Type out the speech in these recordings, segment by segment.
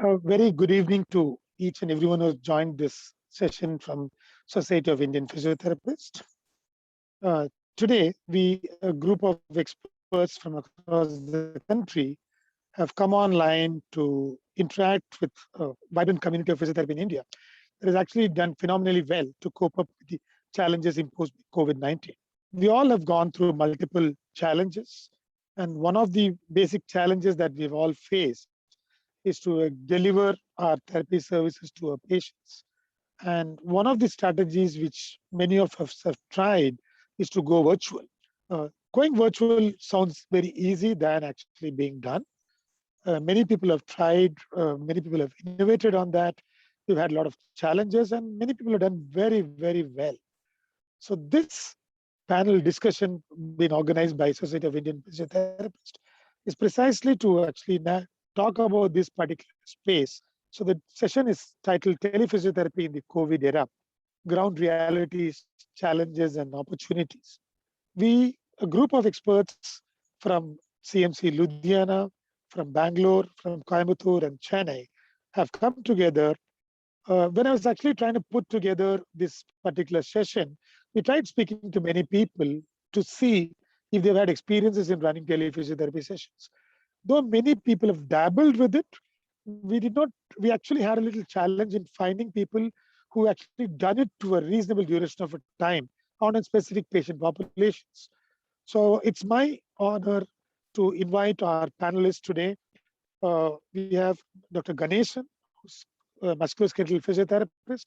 A very good evening to each and everyone who has joined this session from Society of Indian Physiotherapists. Today, a group of experts from across the country have come online to interact with a vibrant community of physiotherapy in India that has actually done phenomenally well to cope up with the challenges imposed by COVID-19. We all have gone through multiple challenges, and one of the basic challenges that we've all faced is to deliver our therapy services to our patients. And one of the strategies which many of us have tried is to go virtual. Going virtual sounds very easy than actually being done. Many people have tried, many people have innovated on that. We've had a lot of challenges, and many people have done very, very well. So this panel discussion being organized by Society of Indian Physiotherapists is precisely to actually talk about this particular space. So the session is titled Tele Physiotherapy in the COVID era, Ground Realities, Challenges and Opportunities. A group of experts from CMC Ludhiana, from Bangalore, from Coimbatore and Chennai have come together. When I was actually trying to put together this particular session, we tried speaking to many people to see if they've had experiences in running telephysiotherapy sessions. Though many people have dabbled with it, we actually had a little challenge in finding people who actually done it to a reasonable duration of a time on a specific patient populations. So it's my honor to invite our panelists today. We have Dr. Ganeshan, who's a musculoskeletal physiotherapist,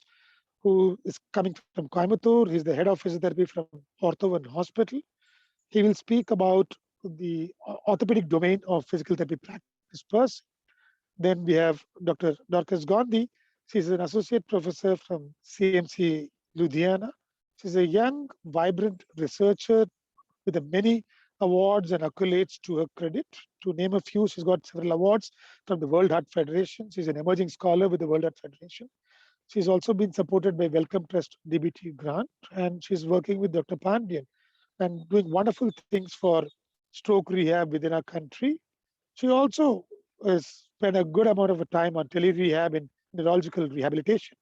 who is coming from Coimbatore. He's the head of physiotherapy from Ortho and Hospital. He will speak about the orthopedic domain of physical therapy practice person. Then we have Dr. Dorcas Gandhi. She's an associate professor from CMC Ludhiana. She's a young, vibrant researcher with many awards and accolades to her credit. To name a few, she's got several awards from the World Heart Federation. She's an emerging scholar with the World Heart Federation. She's also been supported by Wellcome Trust DBT grant, and she's working with Dr. Pandian and doing wonderful things for stroke rehab within our country. She also has spent a good amount of time on tele-rehab in neurological rehabilitation.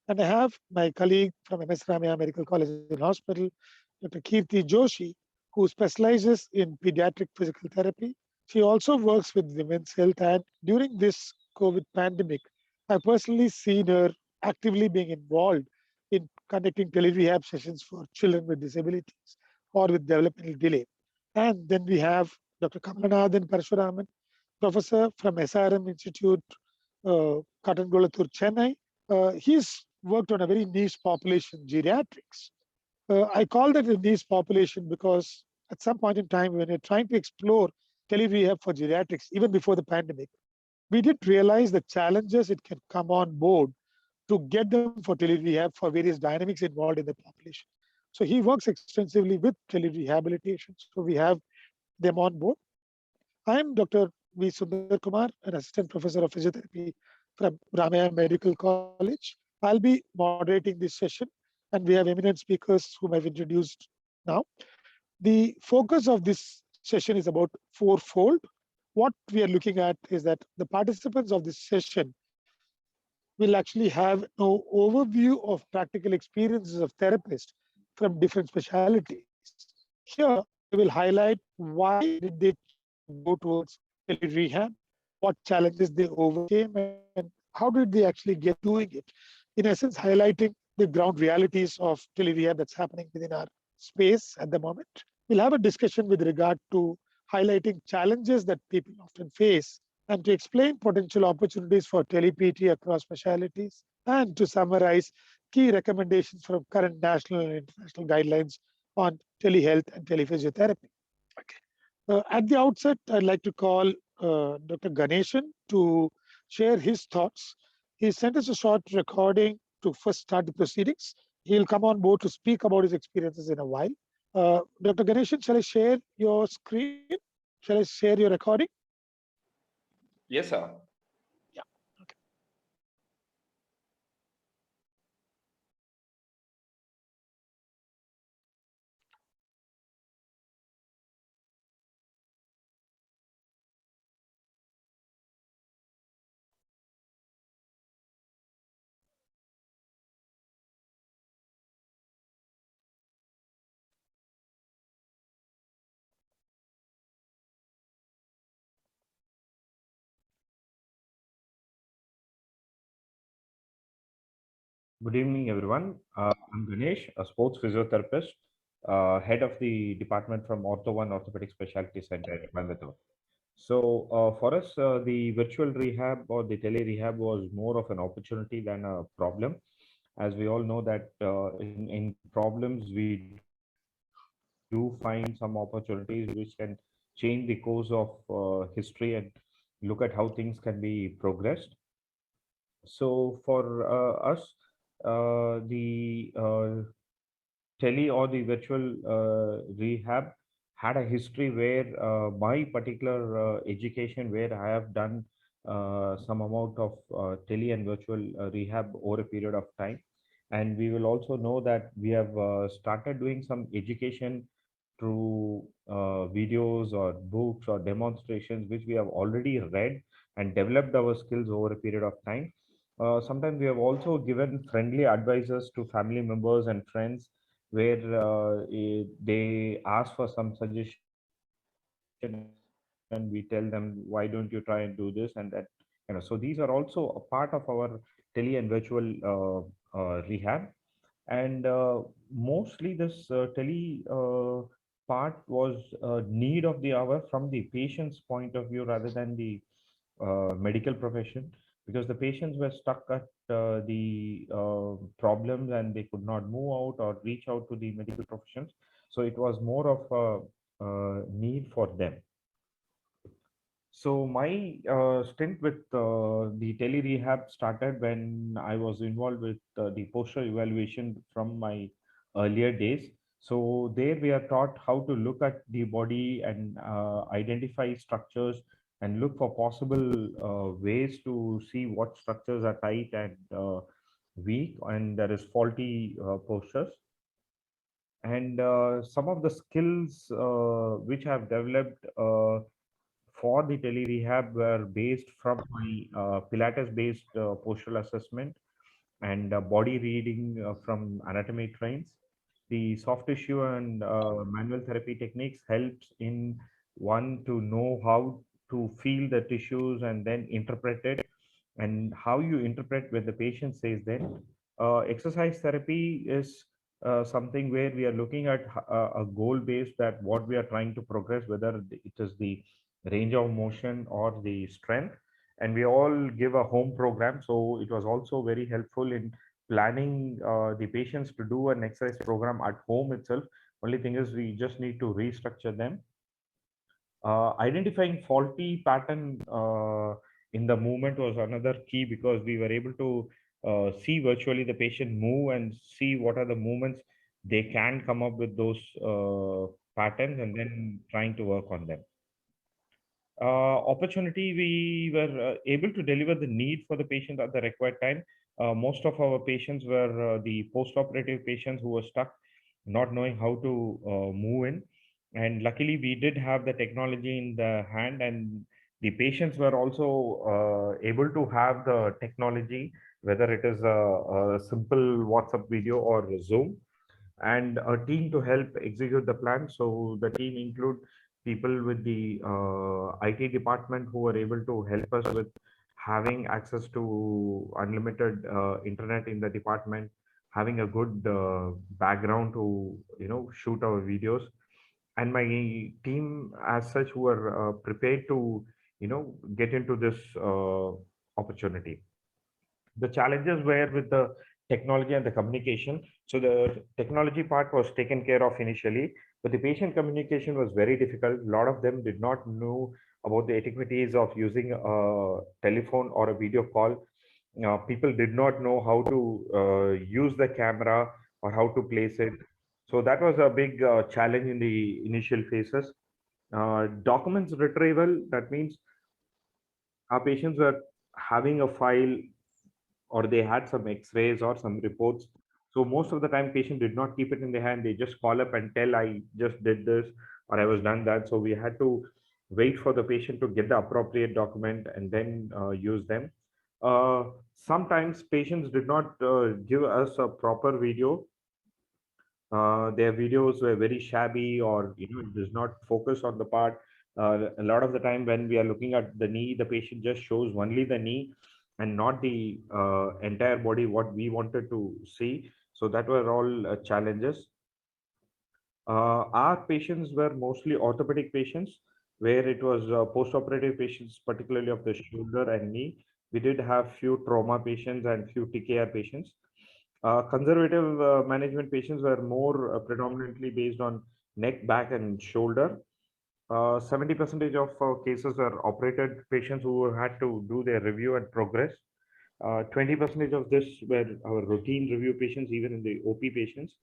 And I have my colleague from MS Ramaiah Medical College and Hospital, Dr. Kirti Joshi, who specializes in pediatric physical therapy. She also works with women's health, and during this COVID pandemic, I've personally seen her actively being involved in conducting tele-rehab sessions for children with disabilities or with developmental delay. And then we have Dr. Kamalanathan Parashuraman, professor from SRM Institute, Katangolathur, Chennai. He's worked on a very niche population, geriatrics. I call that a niche population because at some point in time, when you're trying to explore tele-rehab for geriatrics, even before the pandemic, we did realize the challenges it can come on board to get them for tele-rehab for various dynamics involved in the population. So he works extensively with tele-rehabilitation. So we have them on board. I'm Dr. V. Sundar Kumar, an assistant professor of physiotherapy from Ramaiah Medical College. I'll be moderating this session, and we have eminent speakers whom I've introduced now. The focus of this session is about fourfold. What we are looking at is that the participants of this session will actually have an overview of practical experiences of therapists from different specialties. Here, we will highlight why did they go towards tele-rehab, what challenges they overcame, and how did they actually get doing it. In essence, highlighting the ground realities of tele-rehab that's happening within our space at the moment. We'll have a discussion with regard to highlighting challenges that people often face and to explain potential opportunities for tele-PT across specialties and to summarize key recommendations from current national and international guidelines on telehealth and telephysiotherapy. At the outset, I'd like to call Dr. Ganeshan to share his thoughts. He sent us a short recording to first start the proceedings. He'll come on board to speak about his experiences in a while. Dr. Ganeshan, shall I share your screen? Shall I share your recording? Yes, sir. Good evening, everyone. I'm Ganesh, a sports physiotherapist, head of the department from Ortho 1 Orthopedic Specialty Center at Coimbatore. So, for us, the virtual rehab or the tele rehab was more of an opportunity than a problem. As we all know that in problems, we do find some opportunities which can change the course of history and look at how things can be progressed. So for us, the tele or the virtual rehab had a history where my particular education, where I have done some amount of tele and virtual rehab over a period of time. And we will also know that we have started doing some education through videos or books or demonstrations, which we have already read and developed our skills over a period of time. Sometimes we have also given friendly advices to family members and friends where they ask for some suggestion and we tell them, why don't you try and do this and that. So these are also a part of our tele and virtual rehab. And mostly this tele part was a need of the hour from the patient's point of view rather than the medical profession, because the patients were stuck at the problems and they could not move out or reach out to the medical professions. So it was more of a need for them. So my stint with the tele rehab started when I was involved with the posture evaluation from my earlier days. So there we are taught how to look at the body and identify structures and look for possible ways to see what structures are tight and weak and there is faulty postures. And some of the skills which I have developed for the tele rehab were based from my Pilates based postural assessment and body reading from anatomy trains. The soft tissue and manual therapy techniques helps in one to know how to feel the tissues and then interpret it, and how you interpret when the patient says then. Exercise therapy is something where we are looking at a goal based that what we are trying to progress, whether it is the range of motion or the strength. And we all give a home program, so it was also very helpful in planning the patients to do an exercise program at home itself. Only thing is we just need to restructure them. Identifying faulty pattern in the movement was another key, because we were able to see virtually the patient move and see what are the movements they can come up with those patterns and then trying to work on them. Opportunity, we were able to deliver the need for the patient at the required time. Most of our patients were the post-operative patients who were stuck, not knowing how to move in. And luckily, we did have the technology in the hand, and the patients were also able to have the technology, whether it is a simple WhatsApp video or Zoom, and a team to help execute the plan. So the team include people with the IT department who were able to help us with having access to unlimited internet in the department, having a good background to shoot our videos, and my team as such who are prepared to get into this opportunity. The challenges were with the technology and the communication. So the technology part was taken care of initially, but the patient communication was very difficult. A lot of them did not know about the etiquettes of using a telephone or a video call. People did not know how to use the camera or how to place it. So that was a big challenge in the initial phases. Documents retrieval, that means our patients were having a file or they had some x-rays or some reports. So most of the time patient did not keep it in their hand, they just call up and tell, I just did this or I was done that. So we had to wait for the patient to get the appropriate document and then use them. Sometimes patients did not give us a proper video. Their videos were very shabby, or it does not focus on the part. A lot of the time when we are looking at the knee, the patient just shows only the knee and not the entire body what we wanted to see. So that were all challenges. Our patients were mostly orthopedic patients, where it was post-operative patients, particularly of the shoulder and knee. We did have few trauma patients and few TKR patients. Conservative management patients were more predominantly based on neck, back, and shoulder. 70% of cases were operated patients who had to do their review and progress. 20% of this were our routine review patients, even in the OP patients.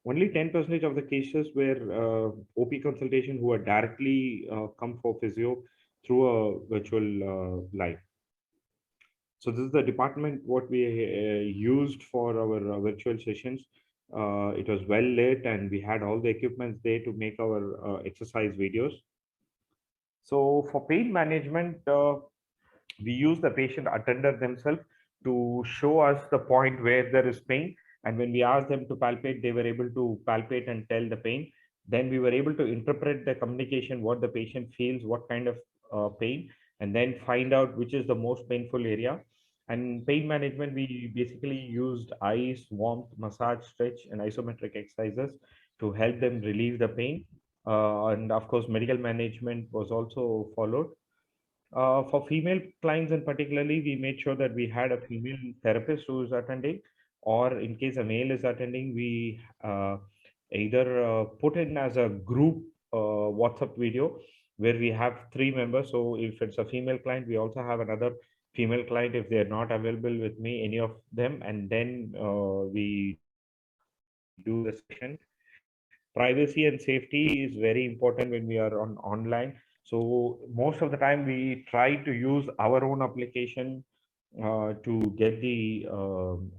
Only 10% of the cases were OP consultation who are directly come for physio through a virtual live. So this is the department what we used for our virtual sessions. It was well lit and we had all the equipments there to make our exercise videos. So for pain management, we use the patient attender themselves to show us the point where there is pain. And when we asked them to palpate, they were able to palpate and tell the pain. Then we were able to interpret the communication, what the patient feels, what kind of pain, and then find out which is the most painful area. And pain management, we basically used ice, warmth, massage, stretch, and isometric exercises to help them relieve the pain. And of course, medical management was also followed. For female clients in particularly, we made sure that we had a female therapist who is attending, or in case a male is attending, we either put in as a group WhatsApp video where we have 3 members. So if it's a female client, we also have another female client if they're not available with me, any of them, and then we do the session. Privacy and safety is very important when we are on online. So most of the time we try to use our own application to get the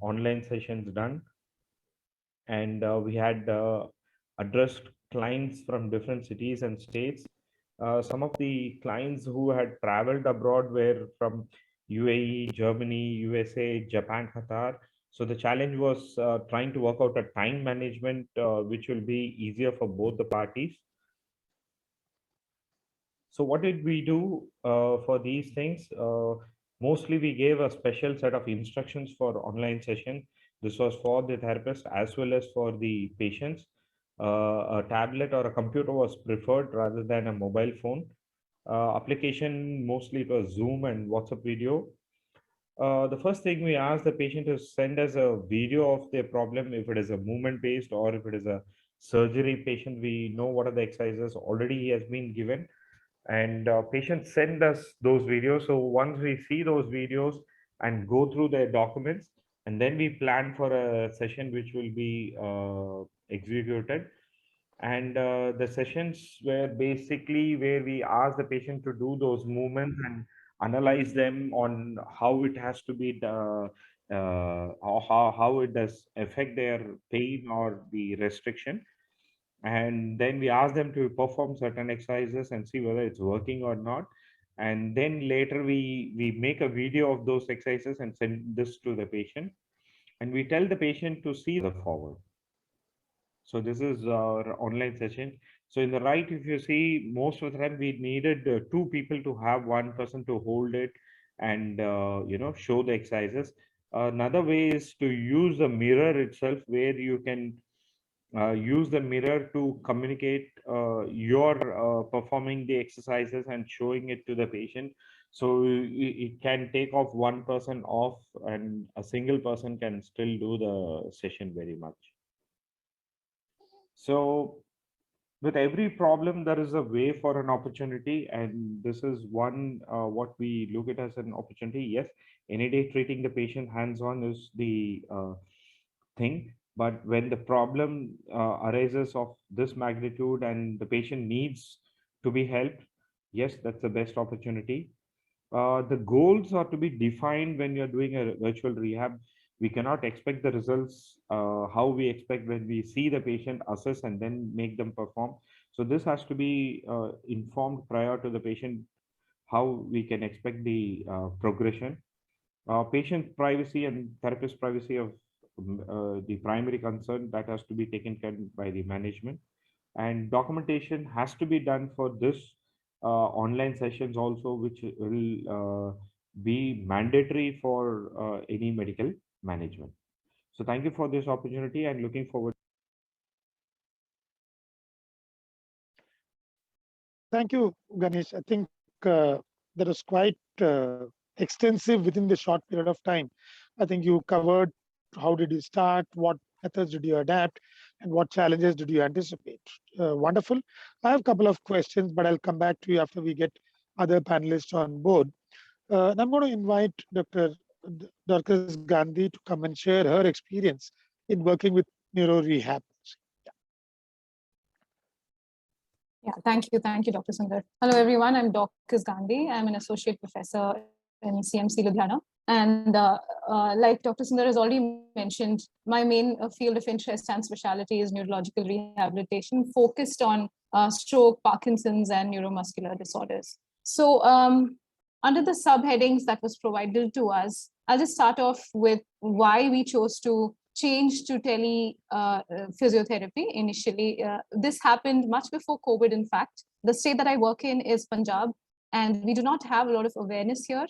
online sessions done. And we had addressed clients from different cities and states. Some of the clients who had traveled abroad were from UAE, Germany, USA, Japan, Qatar. So the challenge was trying to work out a time management which will be easier for both the parties. So what did we do for these things? Mostly we gave a special set of instructions for online session. This was for the therapist as well as for the patients. A tablet or a computer was preferred rather than a mobile phone. Application, mostly it was Zoom and WhatsApp video. The first thing we ask the patient to send us a video of their problem. If it is a movement based or if it is a surgery patient, we know what are the exercises already has been given, and patients send us those videos. So once we see those videos and go through their documents, and then we plan for a session which will be executed. And the sessions were basically where we ask the patient to do those movements and analyze them on how it has to be or how it does affect their pain or the restriction. And then we ask them to perform certain exercises and see whether it's working or not. And then later we make a video of those exercises and send this to the patient, and we tell the patient to see the forward. So this is our online session. So in the right, if you see, most of the time we needed 2 people to have one person to hold it and show the exercises. Another way is to use the mirror itself, where you can use the mirror to communicate your performing the exercises and showing it to the patient. So it can take off one person off, and a single person can still do the session very much. So with every problem, there is a way for an opportunity, and this is one what we look at as an opportunity. Yes, any day treating the patient hands-on is the thing, but when the problem arises of this magnitude and the patient needs to be helped, yes, that's the best opportunity. The goals are to be defined when you're doing a virtual rehab. We cannot expect the results how we expect when we see the patient, assess, and then make them perform. So this has to be informed prior to the patient, how we can expect the progression. Patient privacy and therapist privacy of the primary concern that has to be taken care by the management, and documentation has to be done for this online sessions also, which will be mandatory for any medical management. So thank you for this opportunity and looking forward. Thank you, Ganesh. I think that was quite extensive within the short period of time. I think you covered how did you start, what methods did you adapt, and what challenges did you anticipate. Wonderful. I have a couple of questions, but I'll come back to you after we get other panelists on board. And I'm going to invite Dr. Dorcas Gandhi to come and share her experience in working with neuro rehab. Yeah, thank you, Dr. Sundar. Hello, everyone. I'm Dorcas Gandhi. I'm an associate professor in CMC Ludhiana. And like Dr. Sundar has already mentioned, my main field of interest and specialty is neurological rehabilitation, focused on stroke, Parkinson's, and neuromuscular disorders. So under the subheadings that was provided to us, I'll just start off with why we chose to change to tele physiotherapy initially. This happened much before COVID, in fact. The state that I work in is Punjab, and we do not have a lot of awareness here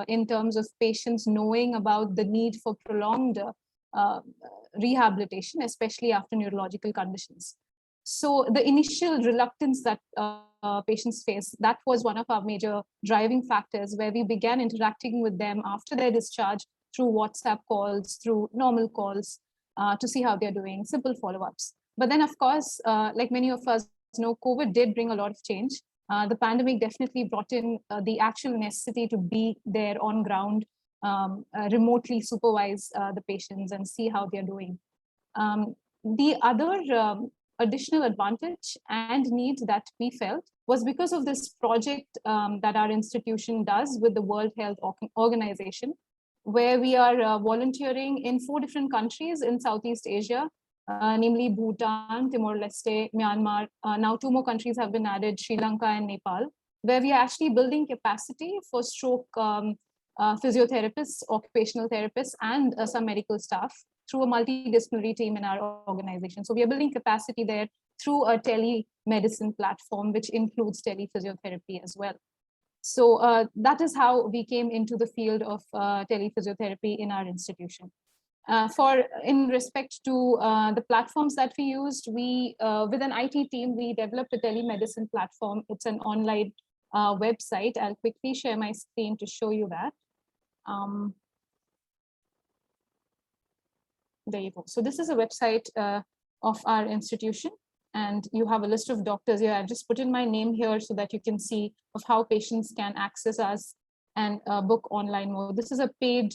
in terms of patients knowing about the need for prolonged rehabilitation, especially after neurological conditions. So the initial reluctance that patients face, that was one of our major driving factors, where we began interacting with them after their discharge through WhatsApp calls, through normal calls, to see how they're doing, simple follow-ups. But then, of course, like many of us know, COVID did bring a lot of change. The pandemic definitely brought in the actual necessity to be there on ground, remotely supervise the patients and see how they're doing. The other additional advantage and need that we felt was because of this project that our institution does with the World Health Organization, where we are volunteering in 4 different countries in Southeast Asia, namely Bhutan, Timor-Leste, Myanmar. Now 2 more countries have been added, Sri Lanka and Nepal, where we are actually building capacity for stroke physiotherapists, occupational therapists, and some medical staff through a multidisciplinary team in our organization. So we are building capacity there through a telemedicine platform, which includes telephysiotherapy as well. So that is how we came into the field of telephysiotherapy in our institution. In respect to the platforms that we used, we, with an IT team, we developed a telemedicine platform. It's an online website. I'll quickly share my screen to show you that. There you go. So this is a website of our institution, and you have a list of doctors here. I've just put in my name here so that you can see of how patients can access us and book online mode. This is a paid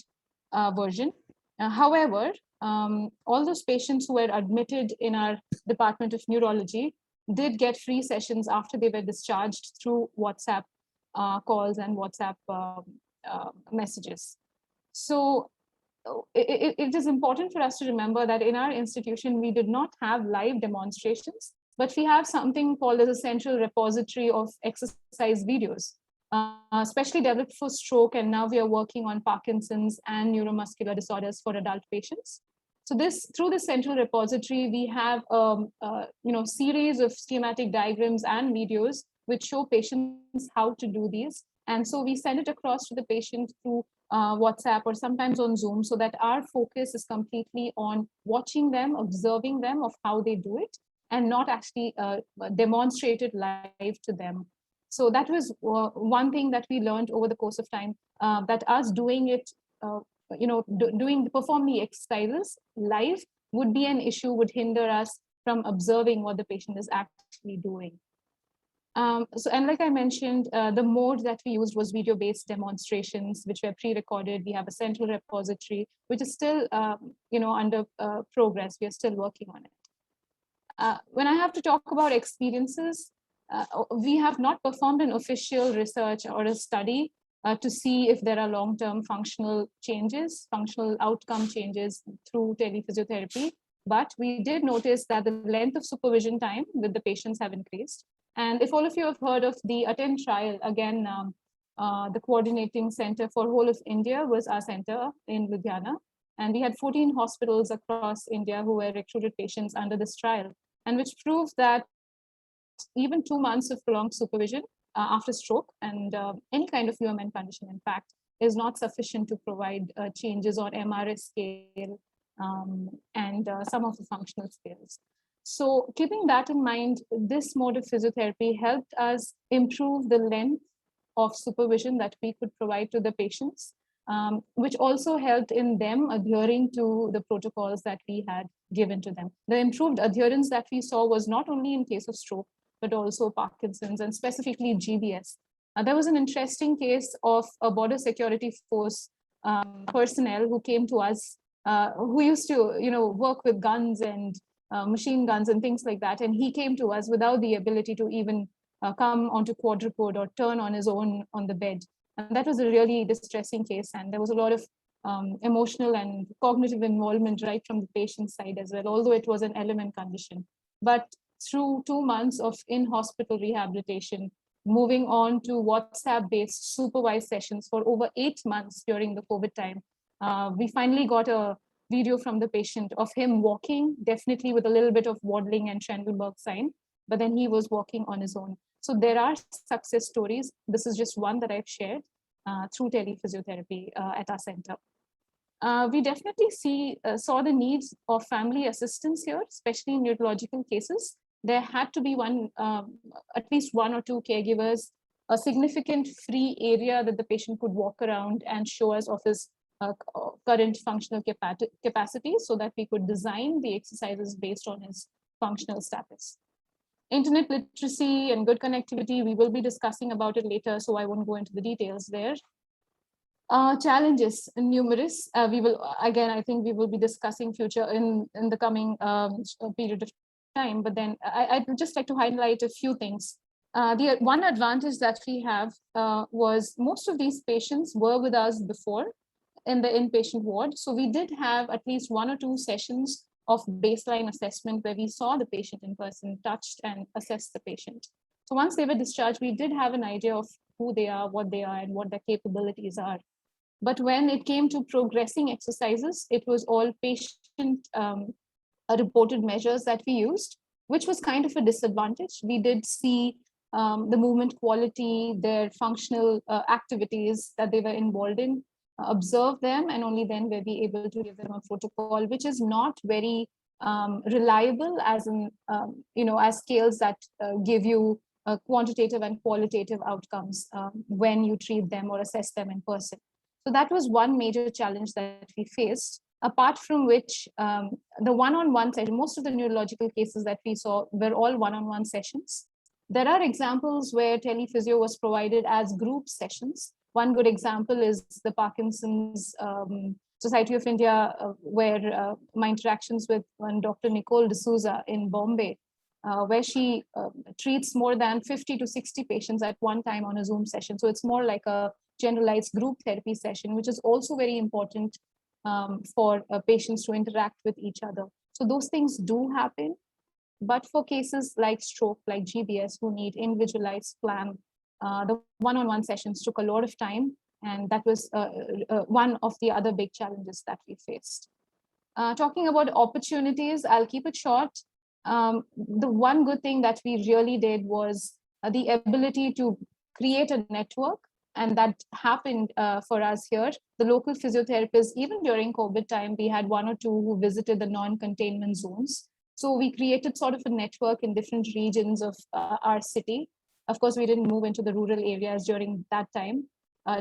version. However, all those patients who were admitted in our Department of Neurology did get free sessions after they were discharged through WhatsApp calls and WhatsApp messages. So it is important for us to remember that in our institution, we did not have live demonstrations, but we have something called as a central repository of exercise videos, especially developed for stroke. And now we are working on Parkinson's and neuromuscular disorders for adult patients. So through the central repository, we have series of schematic diagrams and videos which show patients how to do these. And so we send it across to the patient through WhatsApp or sometimes on Zoom, so that our focus is completely on watching them, observing them of how they do it, and not actually demonstrated live to them. So that was one thing that we learned over the course of time, that us doing it, perform the exercises live would be an issue, would hinder us from observing what the patient is actually doing. And like I mentioned, the mode that we used was video-based demonstrations, which were pre-recorded. We have a central repository, which is still, under progress. We are still working on it. When I have to talk about experiences, we have not performed an official research or a study to see if there are long-term functional outcome changes through telephysiotherapy. But we did notice that the length of supervision time with the patients have increased. And if all of you have heard of the ATTEND trial, again, the coordinating center for whole of India was our center in Ludhiana. And we had 14 hospitals across India who were recruited patients under this trial, and which proved that even 2 months of prolonged supervision after stroke and any kind of UMN condition, in fact, is not sufficient to provide changes on MRS scale and some of the functional scales. So keeping that in mind, this mode of physiotherapy helped us improve the length of supervision that we could provide to the patients, which also helped in them adhering to the protocols that we had given to them. The improved adherence that we saw was not only in case of stroke, but also Parkinson's and specifically GBS. There was an interesting case of a border security force personnel who came to us, who used to, work with guns and machine guns and things like that. And he came to us without the ability to even come onto quadruped or turn on his own on the bed. And that was a really distressing case. And there was a lot of emotional and cognitive involvement right from the patient side as well, although it was an element condition. But through 2 months of in-hospital rehabilitation, moving on to WhatsApp-based supervised sessions for over 8 months during the COVID time, we finally got a video from the patient of him walking, definitely with a little bit of waddling and Trendelberg sign, but then he was walking on his own. So there are success stories. This is just one that I've shared through Tele Physiotherapy at our center. We definitely saw the needs of family assistance here, especially in neurological cases. There had to be at least 1 or 2 caregivers, a significant free area that the patient could walk around and show us of his current functional capacity so that we could design the exercises based on his functional status. Internet literacy and good connectivity, we will be discussing about it later, so I won't go into the details there. Challenges numerous. We will, again, I think we will be discussing future in the coming period of time, but then I'd just like to highlight a few things. The one advantage that we have was most of these patients were with us before in the inpatient ward. So we did have at least 1 or 2 sessions of baseline assessment where we saw the patient in person, touched and assessed the patient. So once they were discharged, we did have an idea of who they are, and what their capabilities are. But when it came to progressing exercises, it was all patient reported measures that we used, which was kind of a disadvantage. We did see the movement quality, their functional activities that they were involved in, observe them, and only then were we able to give them a protocol, which is not very reliable as in, as scales that give you quantitative and qualitative outcomes when you treat them or assess them in person. So that was one major challenge that we faced. Apart from which, the one-on-one session, most of the neurological cases that we saw were all one-on-one sessions. There are examples where telephysio was provided as group sessions. One good example is the Parkinson's Society of India, where my interactions with one Dr. Nicole D'Souza in Bombay, where she treats more than 50 to 60 patients at one time on a Zoom session. So it's more like a generalized group therapy session, which is also very important for patients to interact with each other. So those things do happen. But for cases like stroke, like GBS, who need individualized plan, the one-on-one sessions took a lot of time. And that was one of the other big challenges that we faced. Talking about opportunities, I'll keep it short. The one good thing that we really did was the ability to create a network. And that happened for us here. The local physiotherapists, even during COVID time, we had 1 or 2 who visited the non-containment zones. So we created sort of a network in different regions of our city. Of course, we didn't move into the rural areas during that time.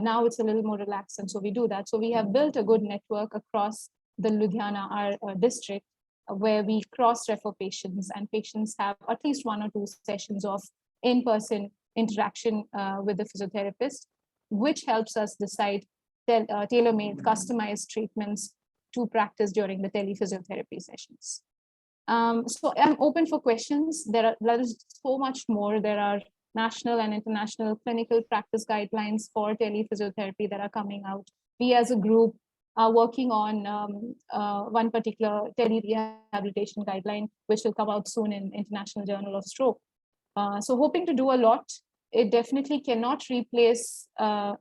Now it's a little more relaxed, and so we do that. So we have built a good network across the Ludhiana, our district, where we cross-refer patients, and patients have at least 1 or 2 sessions of in-person interaction with the physiotherapist, which helps us decide tailor-made, customized treatments to practice during the telephysiotherapy sessions. So I'm open for questions. There is so much more. There are national and international clinical practice guidelines for telephysiotherapy that are coming out. We as a group are working on one particular tele-rehabilitation guideline, which will come out soon in International Journal of Stroke. So hoping to do a lot. It definitely cannot replace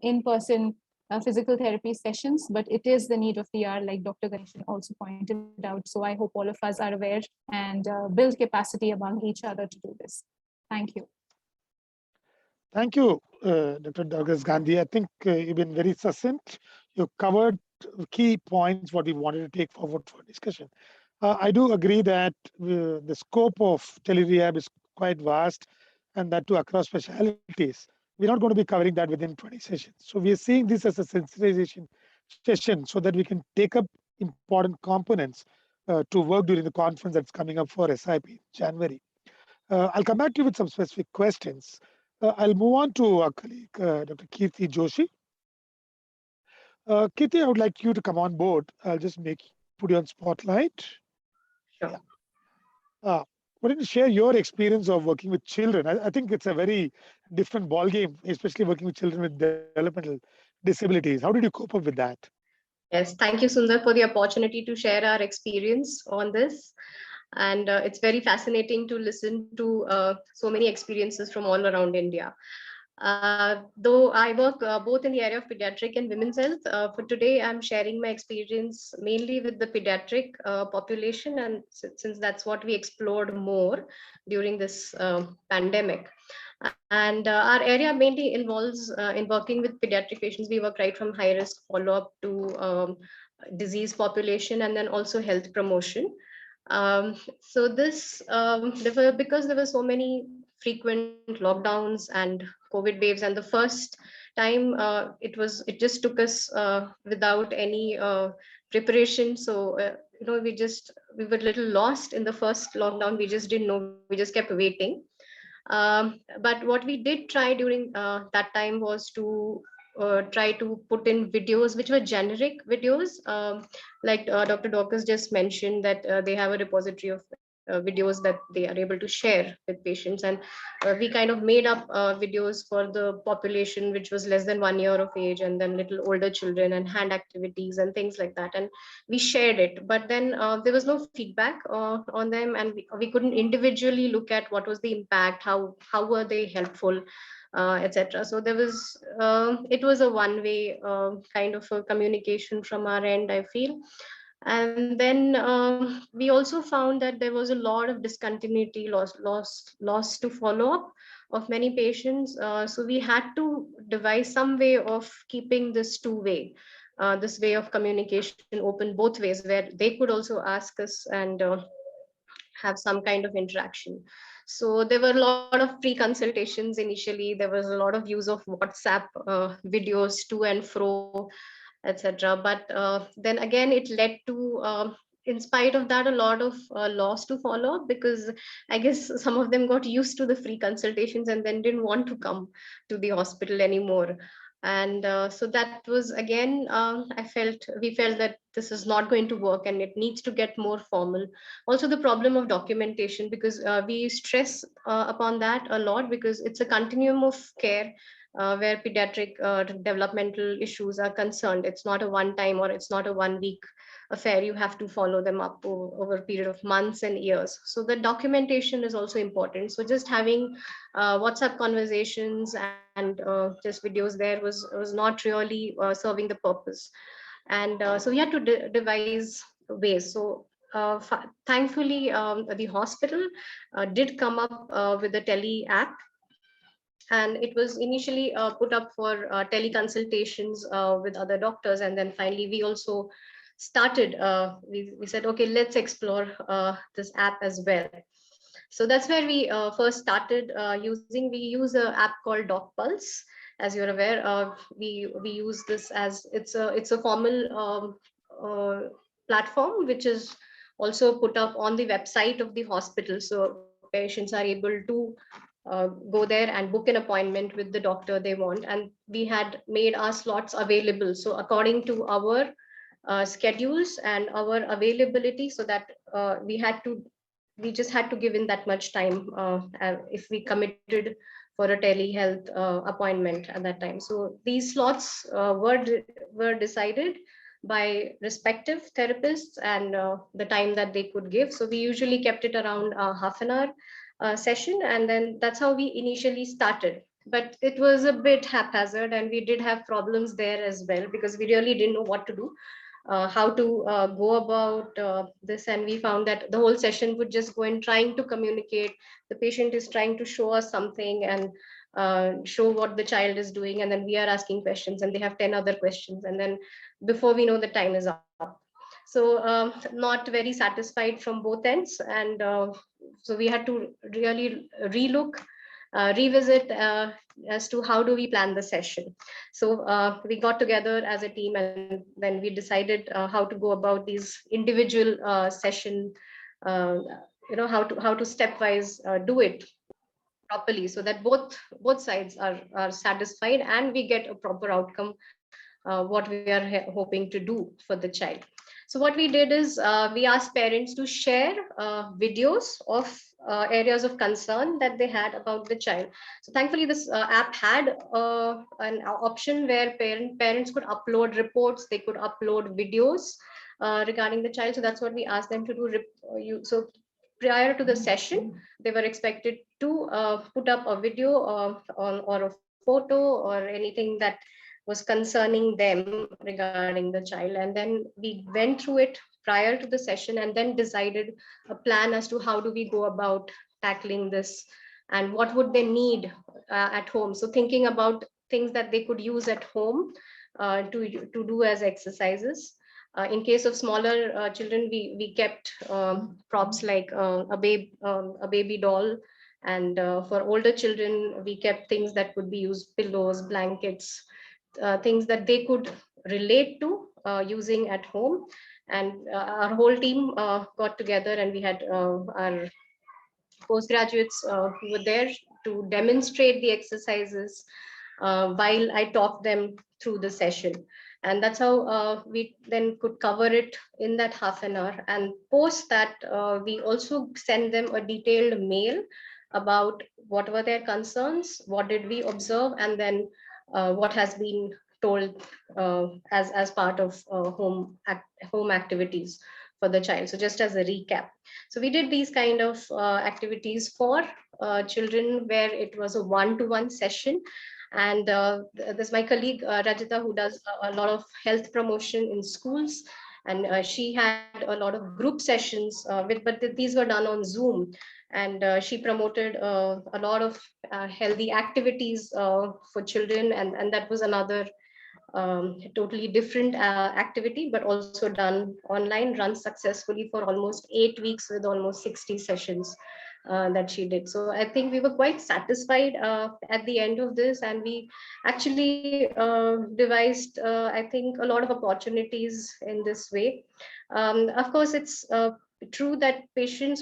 in-person physical therapy sessions, but it is the need of the hour, like Dr. Ganeshan also pointed out. So I hope all of us are aware and build capacity among each other to do this. Thank you. Thank you, Dr. Dorcas Gandhi. I think you've been very succinct. You covered key points what we wanted to take forward for discussion. I do agree that the scope of tele-rehab is quite vast, and that too across specialities. We're not going to be covering that within 20 sessions. So we are seeing this as a sensitization session so that we can take up important components to work during the conference that's coming up for SIP in January. I'll come back to you with some specific questions. I'll move on to our colleague, Dr. Kirti Joshi. Kirti, I would like you to come on board. I'll just put you on spotlight. Sure. Why don't you share your experience of working with children? I think it's a very different ballgame, especially working with children with developmental disabilities. How did you cope up with that? Yes, thank you, Sundar, for the opportunity to share our experience on this. And it's very fascinating to listen to so many experiences from all around India. Though I work both in the area of pediatric and women's health, for today I'm sharing my experience mainly with the pediatric population, and since that's what we explored more during this pandemic. And our area mainly involves in working with pediatric patients. We work right from high risk follow-up to disease population, and then also health promotion. So this because there were so many frequent lockdowns and COVID waves, and the first time it just took us without any preparation. So we were a little lost in the first lockdown. We just didn't know. We just kept waiting. But what we did try during that time was to try to put in videos which were generic videos, like Dr. Dorcas just mentioned that they have a repository of videos that they are able to share with patients, and we kind of made up videos for the population which was less than 1 year of age, and then little older children, and hand activities and things like that, and we shared it. But then there was no feedback on them, and we couldn't individually look at what was the impact, how were they helpful, etc. So there was it was a one-way kind of a communication from our end, I feel. And then we also found that there was a lot of discontinuity, loss to follow up of many patients. So we had to devise some way of keeping this two-way, this way of communication open both ways, where they could also ask us and have some kind of interaction. So there were a lot of pre-consultations initially. There was a lot of use of WhatsApp videos to and fro, etc. But then again, it led to, in spite of that, a lot of loss to follow up, because I guess some of them got used to the free consultations and then didn't want to come to the hospital anymore. And so that was again, we felt that this is not going to work and it needs to get more formal. Also the problem of documentation, because we stress upon that a lot, because it's a continuum of care where pediatric developmental issues are concerned. It's not a one time, or it's not a 1 week affair. You have to follow them up over a period of months and years. So the documentation is also important. So just having WhatsApp conversations and just videos there was not really serving the purpose. And so we had to devise ways. So thankfully, the hospital did come up with a tele app, and it was initially put up for teleconsultations with other doctors, and then finally we also started, we said, okay, let's explore this app as well. So that's where we first started using. We use an app called Doc Pulse. As you're aware, we use this as it's a formal platform which is also put up on the website of the hospital, so patients are able to go there and book an appointment with the doctor they want. And we had made our slots available, so according to our schedules and our availability, so that we just had to give in that much time if we committed for a telehealth appointment at that time. So these slots were decided by respective therapists and the time that they could give. So we usually kept it around half an hour session, and then that's how we initially started. But it was a bit haphazard, and we did have problems there as well, because we really didn't know what to do, how to go about this. And we found that the whole session would just go in trying to communicate. The patient is trying to show us something, and show what the child is doing, and then we are asking questions and they have 10 other questions, and then before we know the time is up. So not very satisfied from both ends, and so we had to really relook, revisit as to how do we plan the session. So we got together as a team, and then we decided how to go about these individual session, how to stepwise do it properly, so that both sides are satisfied and we get a proper outcome, what we are hoping to do for the child. So what we did is we asked parents to share videos of areas of concern that they had about the child. So thankfully this app had an option where parents could upload reports, they could upload videos regarding the child. So that's what we asked them to do. So prior to the session, they were expected to put up a video or a photo or anything that was concerning them regarding the child. And then we went through it prior to the session and then decided a plan as to how do we go about tackling this and what would they need at home. So thinking about things that they could use at home to do as exercises. In case of smaller children, we kept props like a baby doll. And for older children, we kept things that could be used, pillows, blankets, things that they could relate to using at home. And our whole team got together, and we had our postgraduates who were there to demonstrate the exercises while I taught them through the session. And that's how we then could cover it in that half an hour. And post that, we also send them a detailed mail about what were their concerns, what did we observe, and then what has been told as part of home activities for the child. So just as a recap, so we did these kind of activities for children where it was a one-to-one session. And there's my colleague Rajita, who does a lot of health promotion in schools, and she had a lot of group sessions but these were done on Zoom. And she promoted a lot of healthy activities for children, and that was another totally different activity, but also done online, run successfully for almost 8 weeks with almost 60 sessions that she did. So I think we were quite satisfied at the end of this, and we actually devised, I think, a lot of opportunities in this way. Of course, it's true that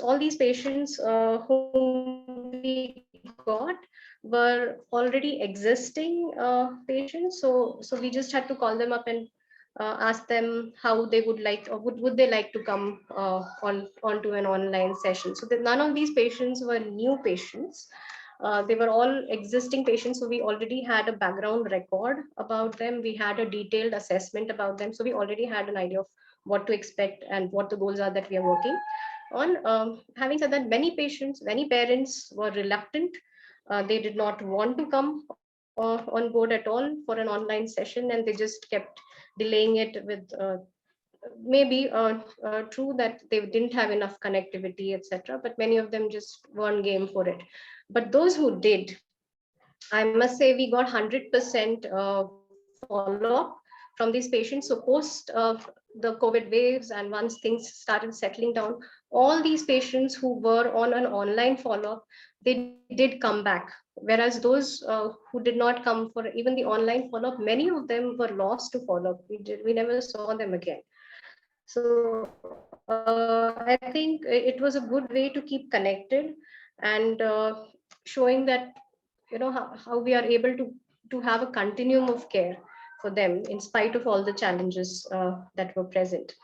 all these patients whom we got were already existing patients. So we just had to call them up and ask them how they would like, or would they like to come onto an online session. So that none of these patients were new patients. They were all existing patients. So we already had a background record about them. We had a detailed assessment about them. So we already had an idea of what to expect and what the goals are that we are working on. Having said that, many parents were reluctant. They did not want to come on board at all for an online session, and they just kept delaying it with maybe true that they didn't have enough connectivity, etc. But many of them just weren't game for it. But those who did, I must say, we got 100% follow-up from these patients. So post the COVID waves, and once things started settling down, all these patients who were on an online follow-up, they did come back. Whereas those who did not come for even the online follow-up, many of them were lost to follow-up. We never saw them again. So I think it was a good way to keep connected, and showing that how we are able to have a continuum of care for them in spite of all the challenges that were present.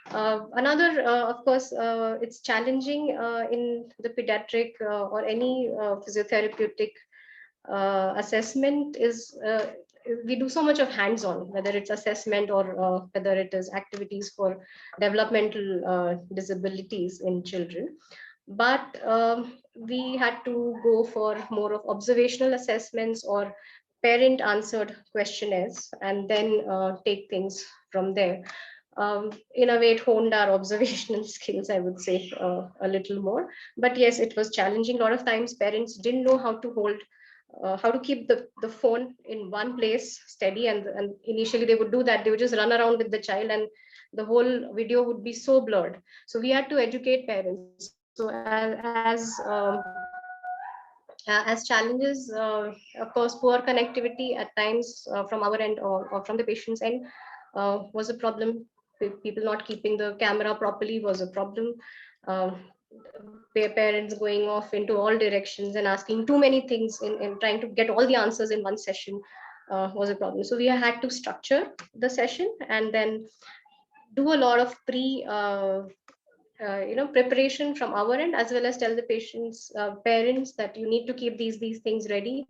Another, of course, it's challenging in the pediatric or any physiotherapeutic assessment is we do so much of hands-on, whether it's assessment or whether it is activities for developmental disabilities in children. But we had to go for more of observational assessments or parent answered questionnaires, and then take things from there. In a way, it honed our observational skills, I would say, a little more. But yes, it was challenging. A lot of times parents didn't know how to hold how to keep the phone in one place steady, and initially they would do that. They would just run around with the child and the whole video would be so blurred. So we had to educate parents. So as challenges, of course, poor connectivity at times from our end or from the patient's end was a problem. People not keeping the camera properly was a problem. Parents going off into all directions and asking too many things in trying to get all the answers in one session was a problem. So we had to structure the session and then do a lot of preparation from our end, as well as tell the patients, parents, that you need to keep these things ready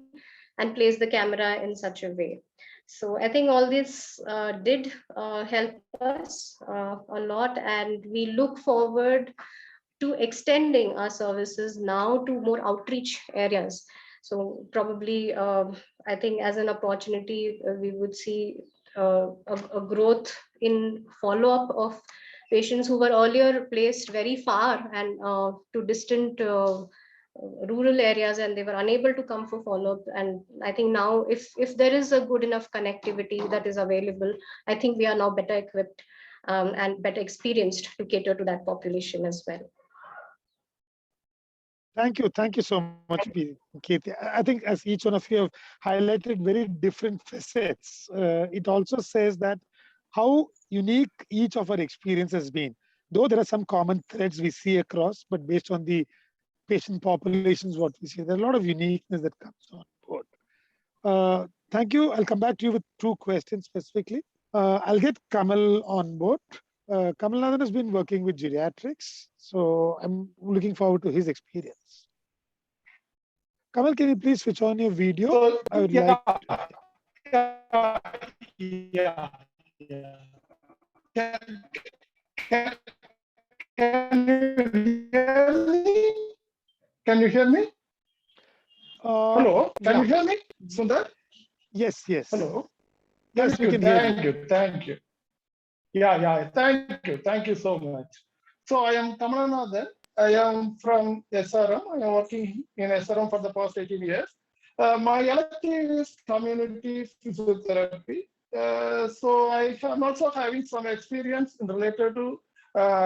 and place the camera in such a way. So I think all this did help us a lot, and we look forward to extending our services now to more outreach areas. So probably, I think as an opportunity, we would see a growth in follow-up of patients who were earlier placed very far and to distant rural areas, and they were unable to come for follow-up. And I think now, if there is a good enough connectivity that is available, I think we are now better equipped and better experienced to cater to that population as well. Thank you so much, Kirti. I think as each one of you have highlighted very different facets, it also says that how unique each of our experience has been. Though there are some common threads we see across, but based on the patient populations, what we see, there are a lot of uniqueness that comes on board. Thank you. I'll come back to you with 2 questions specifically. I'll get Kamal on board. Kamalanathan has been working with geriatrics, so I'm looking forward to his experience. Kamal, can you please switch on your video? So, I would yeah, like. Can you hear me? Hello, can you hear me, Sundar? Yes. Hello. Yes, we can hear you. Thank you. Yeah, thank you so much. So I am Kamalanathan. I am from SRM. I am working in SRM for the past 18 years. My elective is community physiotherapy. So I am also having some experience related to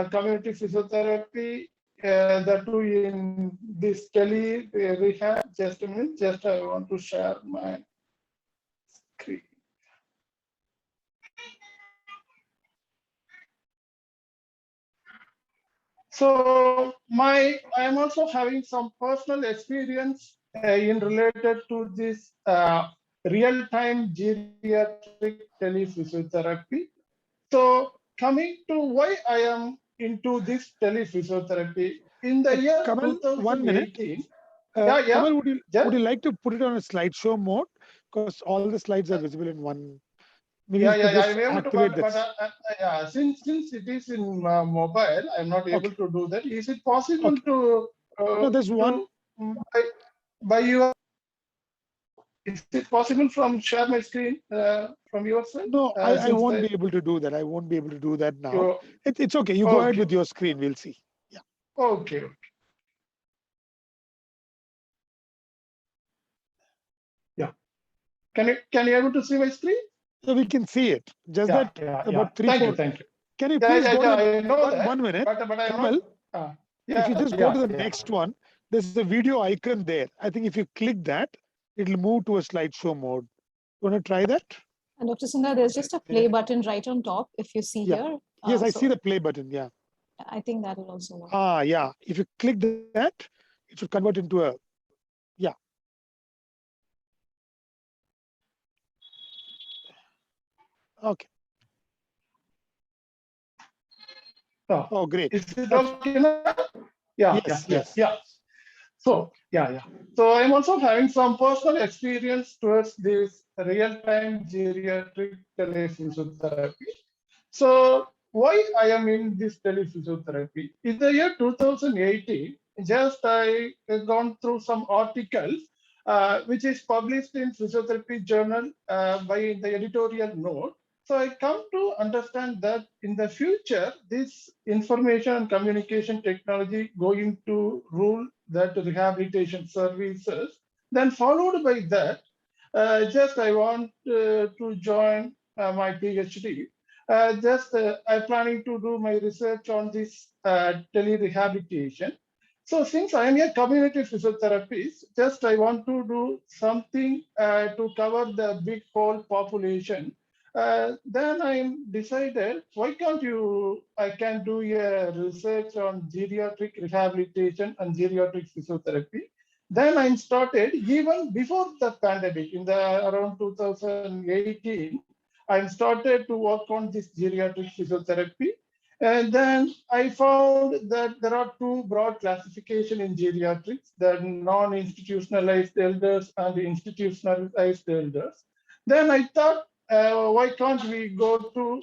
community physiotherapy, that too in this tele rehab. Just a minute, I want to share my screen. So I am also having some personal experience in related to this real-time geriatric telephysiotherapy. So coming to why I am into this telephysiotherapy in the year Kamal, 2018. 1 minute. Kamal, would you like to put it on a slideshow mode? Because all the slides are visible in one. Maybe I'm able activate to, this. but since it is in mobile, I'm not able to do that. Is it possible to? No, there's one. By your, is it possible from share my screen from your side? No, I won't be able to do that. I won't be able to do that now. It's okay. You go ahead with your screen. We'll see. Yeah. Okay. Yeah. Can you able to see my screen? So we can see it. Just about 3, 4. Thank you. Can you please go to 1 minute? But Kamal, if you just go to the next one, there's a video icon there. I think if you click that, it'll move to a slideshow mode. You want to try that? And Dr. Sundar, there's just a play button right on top, if you see here. Yes, I see the play button. Yeah. I think that will also work. Yeah. If you click that, it should convert into a, yeah. Okay. Oh, great. Is it okay now? Yeah. So, So I'm also having some personal experience towards this real-time geriatric telephysiotherapy. So why I am in this telephysiotherapy? In the year 2018, just I gone through some articles which is published in Physiotherapy Journal by the editorial note. So I come to understand that in the future, this information and communication technology going to rule that rehabilitation services Then followed by that, just I want to join my PhD. I'm planning to do my research on this tele-rehabilitation. So since I am a community physiotherapist, just I want to do something to cover the big whole population. Then I decided, why can't I can do a research on geriatric rehabilitation and geriatric physiotherapy. Then I started even before the pandemic in the around 2018. I started to work on this geriatric physiotherapy. And then I found that there are two broad classifications in geriatrics, the non-institutionalized elders and the institutionalized elders. Then I thought, why can't we go to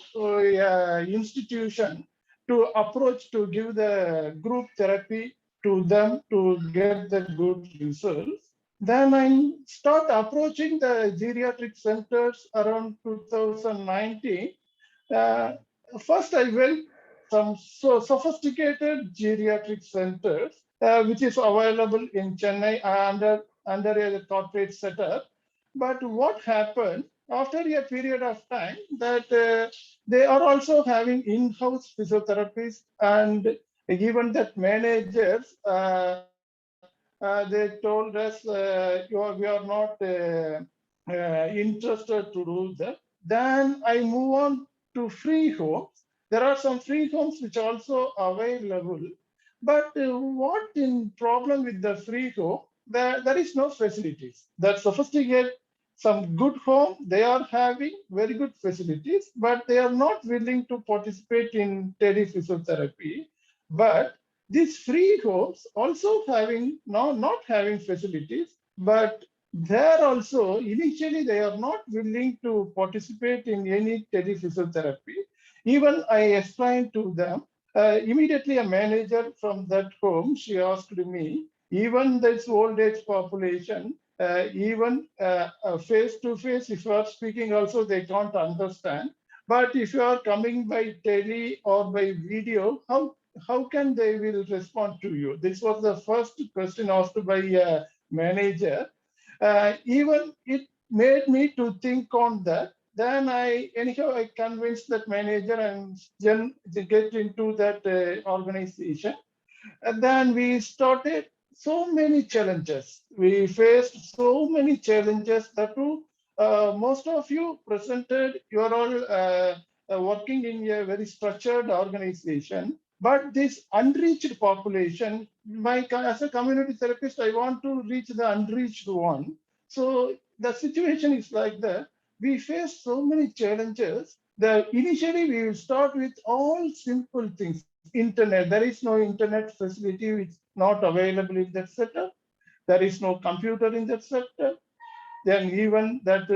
institution to approach to give the group therapy to them to get the good results. Then I start approaching the geriatric centers around 2019. Uh, First, I went some so sophisticated geriatric centers, which is available in Chennai under a corporate setup. But what happened after a period of time that they are also having in-house physiotherapists and even that managers, they told us, we are not interested to do that. Then I move on to free homes. There are some free homes which are also available. But what in problem with the free home? There is no facilities. That sophisticated, some good home, they are having very good facilities, but they are not willing to participate in telephysiotherapy. But these free homes also having not having facilities, but there also initially they are not willing to participate in any telephysiotherapy. Even I explained to them, immediately a manager from that home, she asked me, even this old age population, even face to face, if you are speaking also, they can't understand. But if you are coming by tele or by video, how can they will respond to you? This was the first question asked by a manager. Even it made me to think on that. Then anyhow, I convinced that manager and then get into that organization. And then we started so many challenges. We faced so many challenges that most of you presented, you are all working in a very structured organization. But this unreached population, as a community therapist, I want to reach the unreached one. So the situation is like that. We face so many challenges that initially we will start with all simple things. Internet, there is no internet facility which is not available in that setup. There is no computer in that setup. Then even that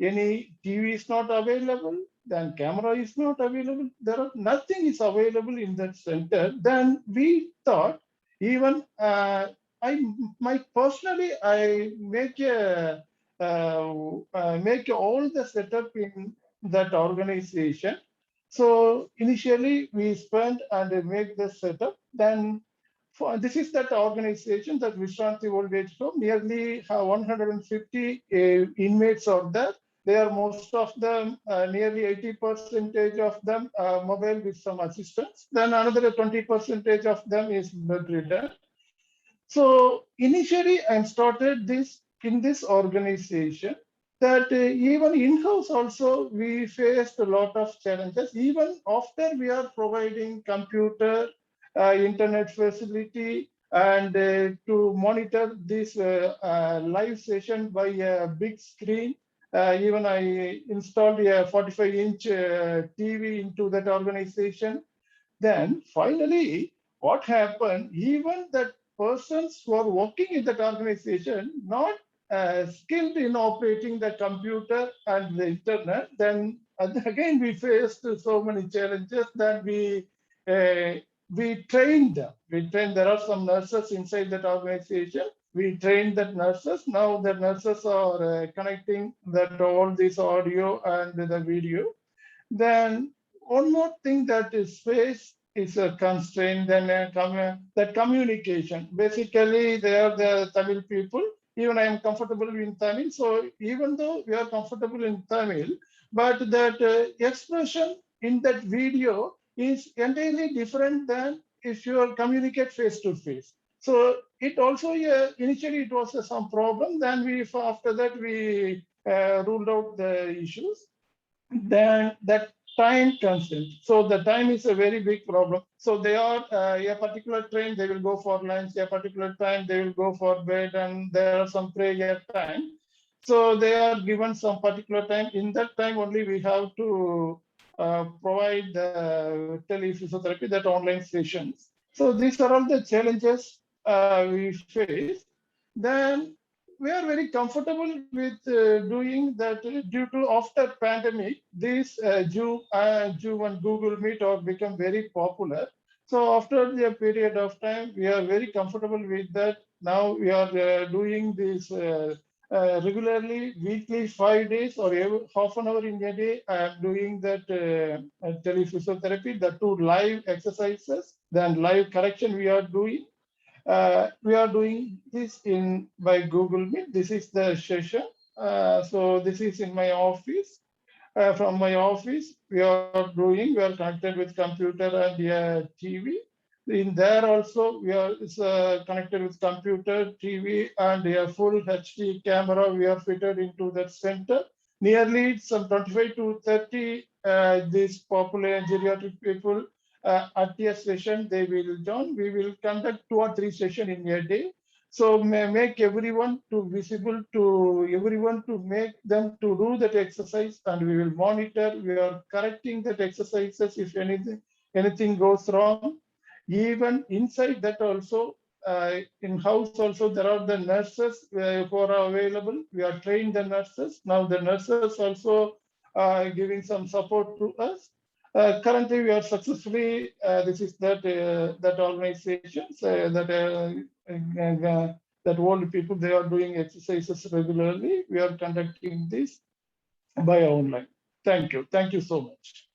any TV is not available, then camera is not available. Nothing is available in that center. Then we thought, even I personally I make all the setup in that organization. So initially we spent and make the setup. Then this is that organization, that Vishranti Old Age Home. Nearly 150 inmates are there. They are most of them, nearly 80% of them mobile with some assistance. Then another 20% of them is bedridden. So initially I started this in this organization that even in-house also we faced a lot of challenges. Even after we are providing computer, internet facility, and to monitor this live session by a big screen. Even I installed a 45-inch TV into that organization. Then finally, what happened, even that persons who are working in that organization, not skilled in operating the computer and the internet, then again we faced so many challenges that we trained them. There are some nurses inside that organization. We trained that nurses. Now the nurses are connecting that all this audio and the video. Then one more thing that is faced is a constraint, then that communication. Basically, they are the Tamil people. even I am comfortable in Tamil. So even though we are comfortable in Tamil, but that expression in that video is entirely different than if you communicate face to face. So it also initially it was some problem. Then after that we ruled out the issues. Then that time constant. So the time is a very big problem. So they are a particular train, they will go for lunch, a particular time they will go for bed, and there are some prayer time. So they are given some particular time. In that time only we have to provide the tele physiotherapy, that online sessions. So these are all the challenges we face. Then we are very comfortable with doing that due to after pandemic, these Zoom and Google Meet have become very popular. So after the period of time, we are very comfortable with that. Now we are doing this regularly, weekly, 5 days or half an hour in a day. I am doing that telephysiotherapy, the two live exercises, then live correction we are doing. We are doing this by Google Meet. This is the session. So this is in my office. From my office, we are connected with computer and TV. In there also, we are connected with computer, TV, and a full HD camera. We are fitted into that center. Nearly some 25 to 30 these popular geriatric people at a session they will join. We will conduct 2 or 3 sessions in a day. So make everyone to visible to everyone to make them to do that exercise, and we will monitor. We are correcting that exercises if anything goes wrong. Even inside that also, in house also there are the nurses who are available. We are trained the nurses. Now the nurses also giving some support to us. Currently, we are successfully. This is that organizations that old people they are doing exercises regularly. We are conducting this by online. Thank you so much.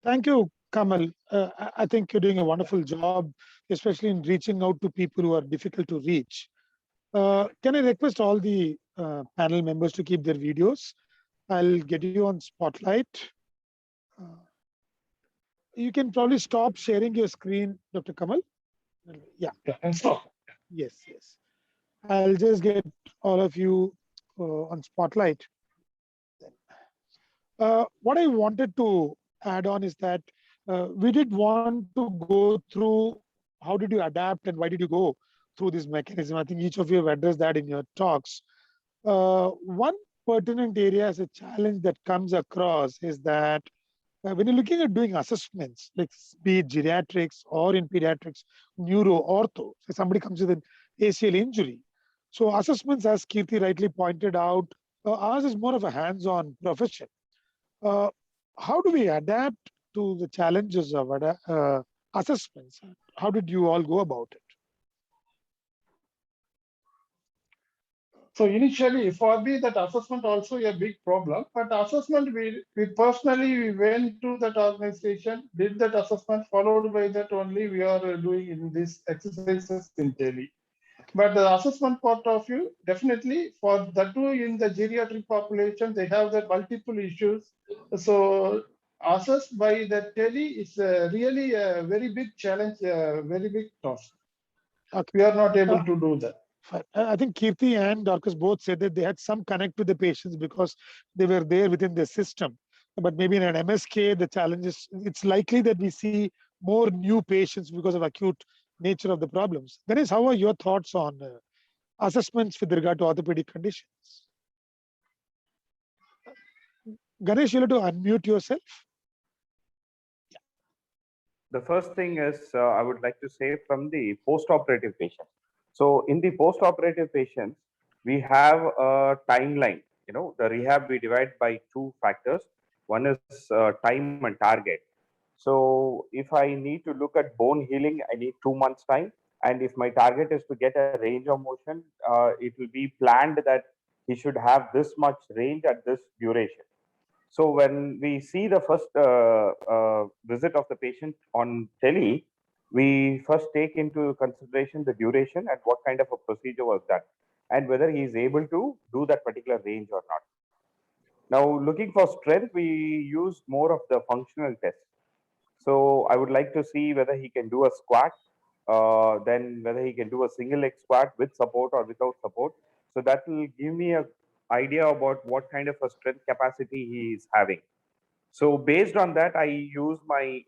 Thank you, Kamal. I think you're doing a wonderful job, especially in reaching out to people who are difficult to reach. Can I request all the panel members to keep their videos? I'll get you on spotlight. You can probably stop sharing your screen, Dr. Kamal. Yeah. And stop. Yes. I'll just get all of you on spotlight. What I wanted to add on is that we did want to go through how did you adapt and why did you go through this mechanism. I think each of you have addressed that in your talks. One pertinent area as a challenge that comes across is that when you're looking at doing assessments, like be it geriatrics or in pediatrics, neuro, ortho, so somebody comes with an ACL injury. So assessments, as Kirti rightly pointed out, ours is more of a hands-on profession. How do we adapt to the challenges of assessments? How did you all go about it? So initially, for me, that assessment also a big problem. But assessment, we personally we went to that organization, did that assessment, followed by that only we are doing in these exercises in tele. But the assessment part of view, definitely for the two in the geriatric population, they have the multiple issues. So assessed by the tele is really a very big challenge, a very big task. Okay. We are not able to do that. I think Kirti and Dorcas both said that they had some connect with the patients because they were there within the system. But maybe in an MSK, the challenge is it's likely that we see more new patients because of acute nature of the problems. Ganesh, how are your thoughts on assessments with regard to orthopedic conditions? Ganesh, you'll have to unmute yourself. The first thing is I would like to say from the post-operative patient. So in the post-operative patients, we have a timeline. You know, the rehab we divide by 2 factors. One is time and target. So if I need to look at bone healing, I need 2 months time. And if my target is to get a range of motion, it will be planned that he should have this much range at this duration. So when we see the first visit of the patient on tele, we first take into consideration the duration and what kind of a procedure was done, and whether he is able to do that particular range or not. Now, looking for strength, we use more of the functional tests. So I would like to see whether he can do a squat, then whether he can do a single leg squat with support or without support. So that will give me a idea about what kind of a strength capacity he is having. So based on that, I use my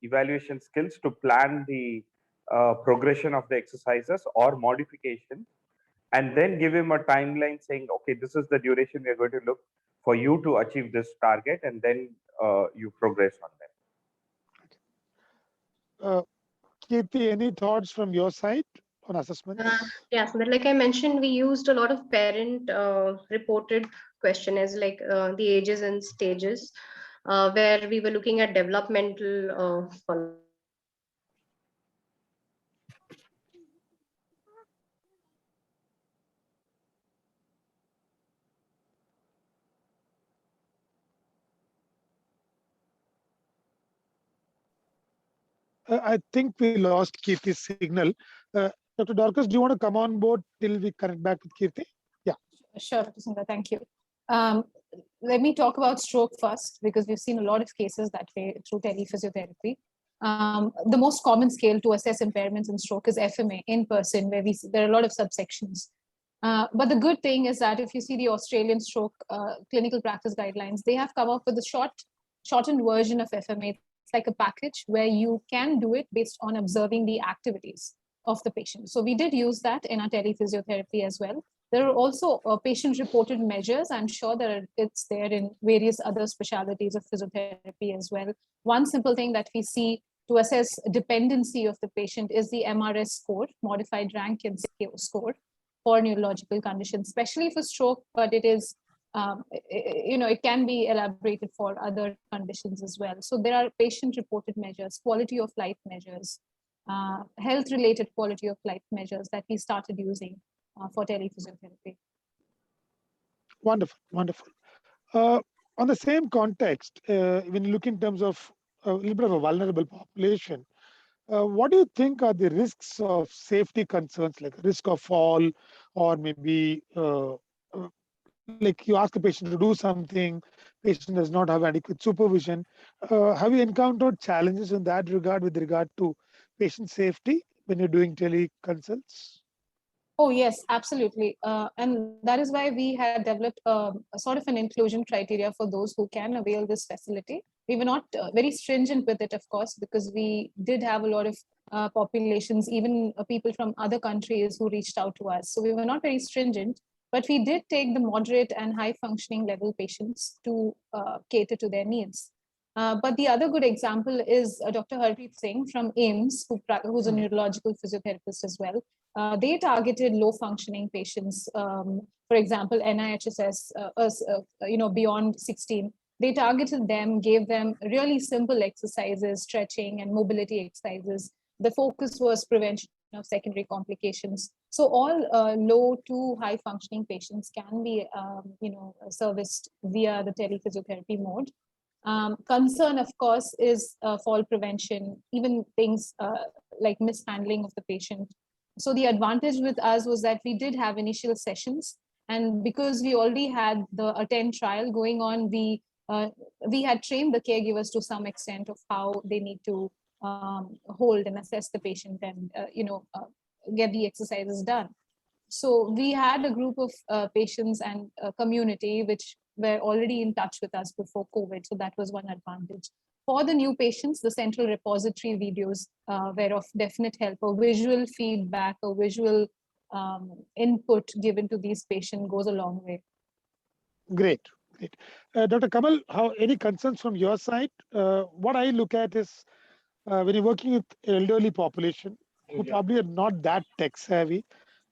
evaluation skills to plan the progression of the exercises or modification, and then give him a timeline saying, okay, this is the duration we are going to look for you to achieve this target, and then you progress on that. Kirti, any thoughts from your side on assessments? Yeah, so like I mentioned, we used a lot of parent reported questionnaires like the ages and stages, where we were looking at developmental I think we lost Kirti's signal. Dr. Dorcas, do you want to come on board till we connect back with Kirti? Yeah. Sure, Dr. Sundar, thank you. Let me talk about stroke first, because we've seen a lot of cases that way through tele physiotherapy. The most common scale to assess impairments in stroke is FMA in person, where there are a lot of subsections. But the good thing is that if you see the Australian stroke clinical practice guidelines, they have come up with a shortened version of FMA. It's like a package where you can do it based on observing the activities of the patient. So we did use that in our tele physiotherapy as well. There are also patient-reported measures. I'm sure that it's there in various other specialties of physiotherapy as well. One simple thing that we see to assess dependency of the patient is the MRS score, modified Rankin score, for neurological conditions, especially for stroke, but it is, it can be elaborated for other conditions as well. So there are patient-reported measures, quality of life measures, health-related quality of life measures that we started using for telephysiotherapy. Wonderful, wonderful. On the same context, when you look in terms of a little bit of a vulnerable population, what do you think are the risks of safety concerns, like risk of fall, or maybe like you ask a patient to do something, patient does not have adequate supervision. Have you encountered challenges in that regard with regard to patient safety when you're doing teleconsults? Oh, yes, absolutely. And that is why we had developed a sort of an inclusion criteria for those who can avail this facility. We were not very stringent with it, of course, because we did have a lot of populations, even people from other countries who reached out to us. So we were not very stringent, but we did take the moderate and high functioning level patients to cater to their needs. But the other good example is Dr. Harpreet Singh from AIMS, who's a neurological physiotherapist as well. They targeted low functioning patients, for example, NIHSS, beyond 16. They targeted them, gave them really simple exercises, stretching and mobility exercises. The focus was prevention of secondary complications. So all low to high functioning patients can be, serviced via the telephysiotherapy mode. Concern, of course, is fall prevention, even things like mishandling of the patient. So the advantage with us was that we did have initial sessions, and because we already had the ATTEND trial going on, we had trained the caregivers to some extent of how they need to hold and assess the patient and get the exercises done. So we had a group of patients and a community which were already in touch with us before COVID. So that was one advantage. For the new patients, the central repository videos were of definite help. A visual feedback, a visual input given to these patients goes a long way. Great, great. Dr. Kamal, any concerns from your side? What I look at is when you're working with elderly population who probably are not that tech savvy,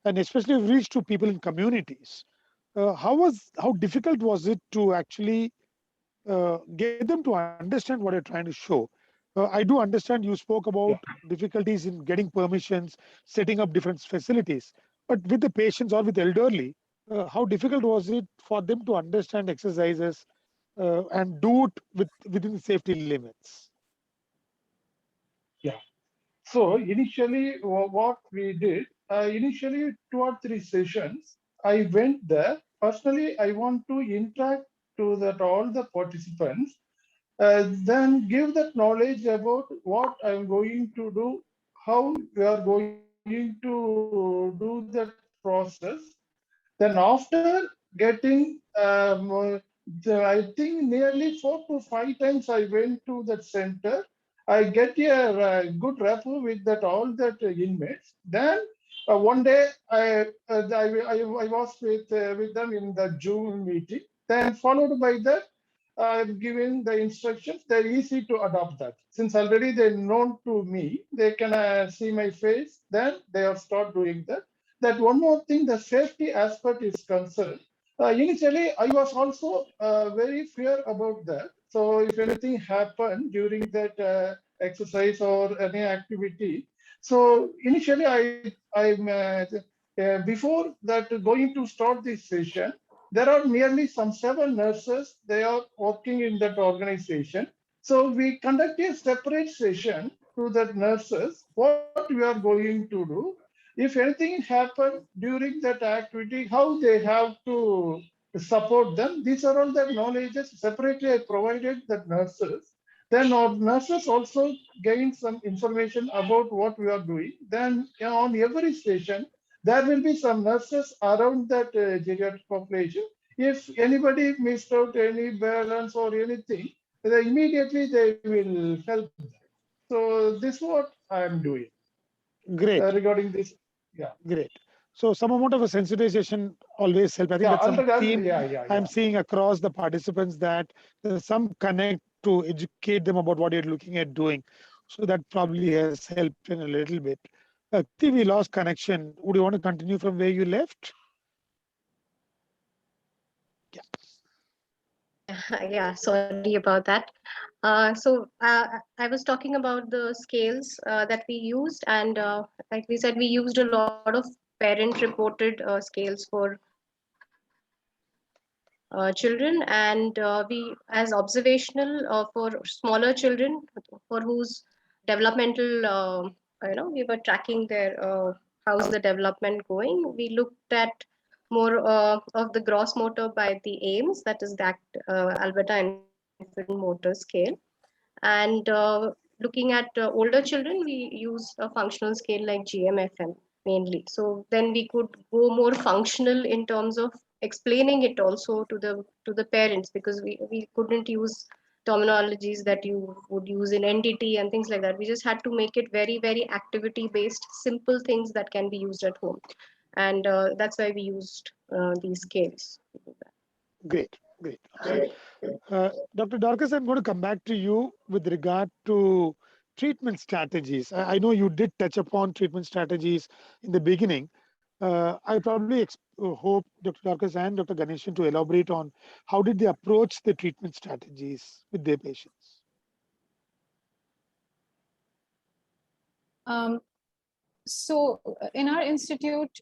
and especially reach to people in communities, how difficult was it to actually get them to understand what you're trying to show? I do understand you spoke about difficulties in getting permissions, setting up different facilities, but with the patients or with elderly, how difficult was it for them to understand exercises and do it within the safety limits? Yeah. So initially, what we did, initially 2 or 3 sessions, I went there. Personally, I want to interact to that all the participants, then give that knowledge about what I'm going to do, how we are going to do that process. Then after getting, I think nearly 4 to 5 times I went to that center. I get a good rapport with that all that inmates. Then one day I was with them in the June meeting. Then followed by that, I'm giving the instructions. They're easy to adopt that. Since already they're known to me, they can see my face. Then they will start doing that. That one more thing, the safety aspect is concerned. Initially, I was also very fear about that. So if anything happened during that exercise or any activity, so initially before that going to start this session, there are nearly some 7 nurses. They are working in that organization. So we conduct a separate session to that nurses, what we are going to do. If anything happen during that activity, how they have to support them. These are all the knowledges separately I provided that nurses. Then our nurses also gain some information about what we are doing. Then on every station, there will be some nurses around that geriatric population. If anybody missed out any balance or anything, then immediately they will help them. So this is what I am doing Great, regarding this. Yeah. great. So some amount of a sensitization always help. I think Yeah. that's some theme Yeah. I'm seeing across the participants, that there's some connect to educate them about what you're looking at doing. So that probably has helped in a little bit. Kirti, we lost connection. Would you want to continue from where you left? Yeah, sorry about that. I was talking about the scales that we used, and like we said, we used a lot of parent-reported scales for children, and we, as observational for smaller children for whose developmental, we were tracking their how's the development going. We looked at more of the gross motor by the AIMS, that is that Alberta Infant Motor Scale, and looking at older children, we use a functional scale like GMFM mainly. So then we could go more functional in terms of explaining it also to the parents, because we couldn't use terminologies that you would use in NDT and things like that. We just had to make it very, very activity based, simple things that can be used at home. And that's why we used these scales to do that. Great, great. Dr. Dorcas, I'm going to come back to you with regard to treatment strategies. I know you did touch upon treatment strategies in the beginning. I probably hope Dr. Dorcas and Dr. Ganeshan to elaborate on how did they approach the treatment strategies with their patients. So in our institute,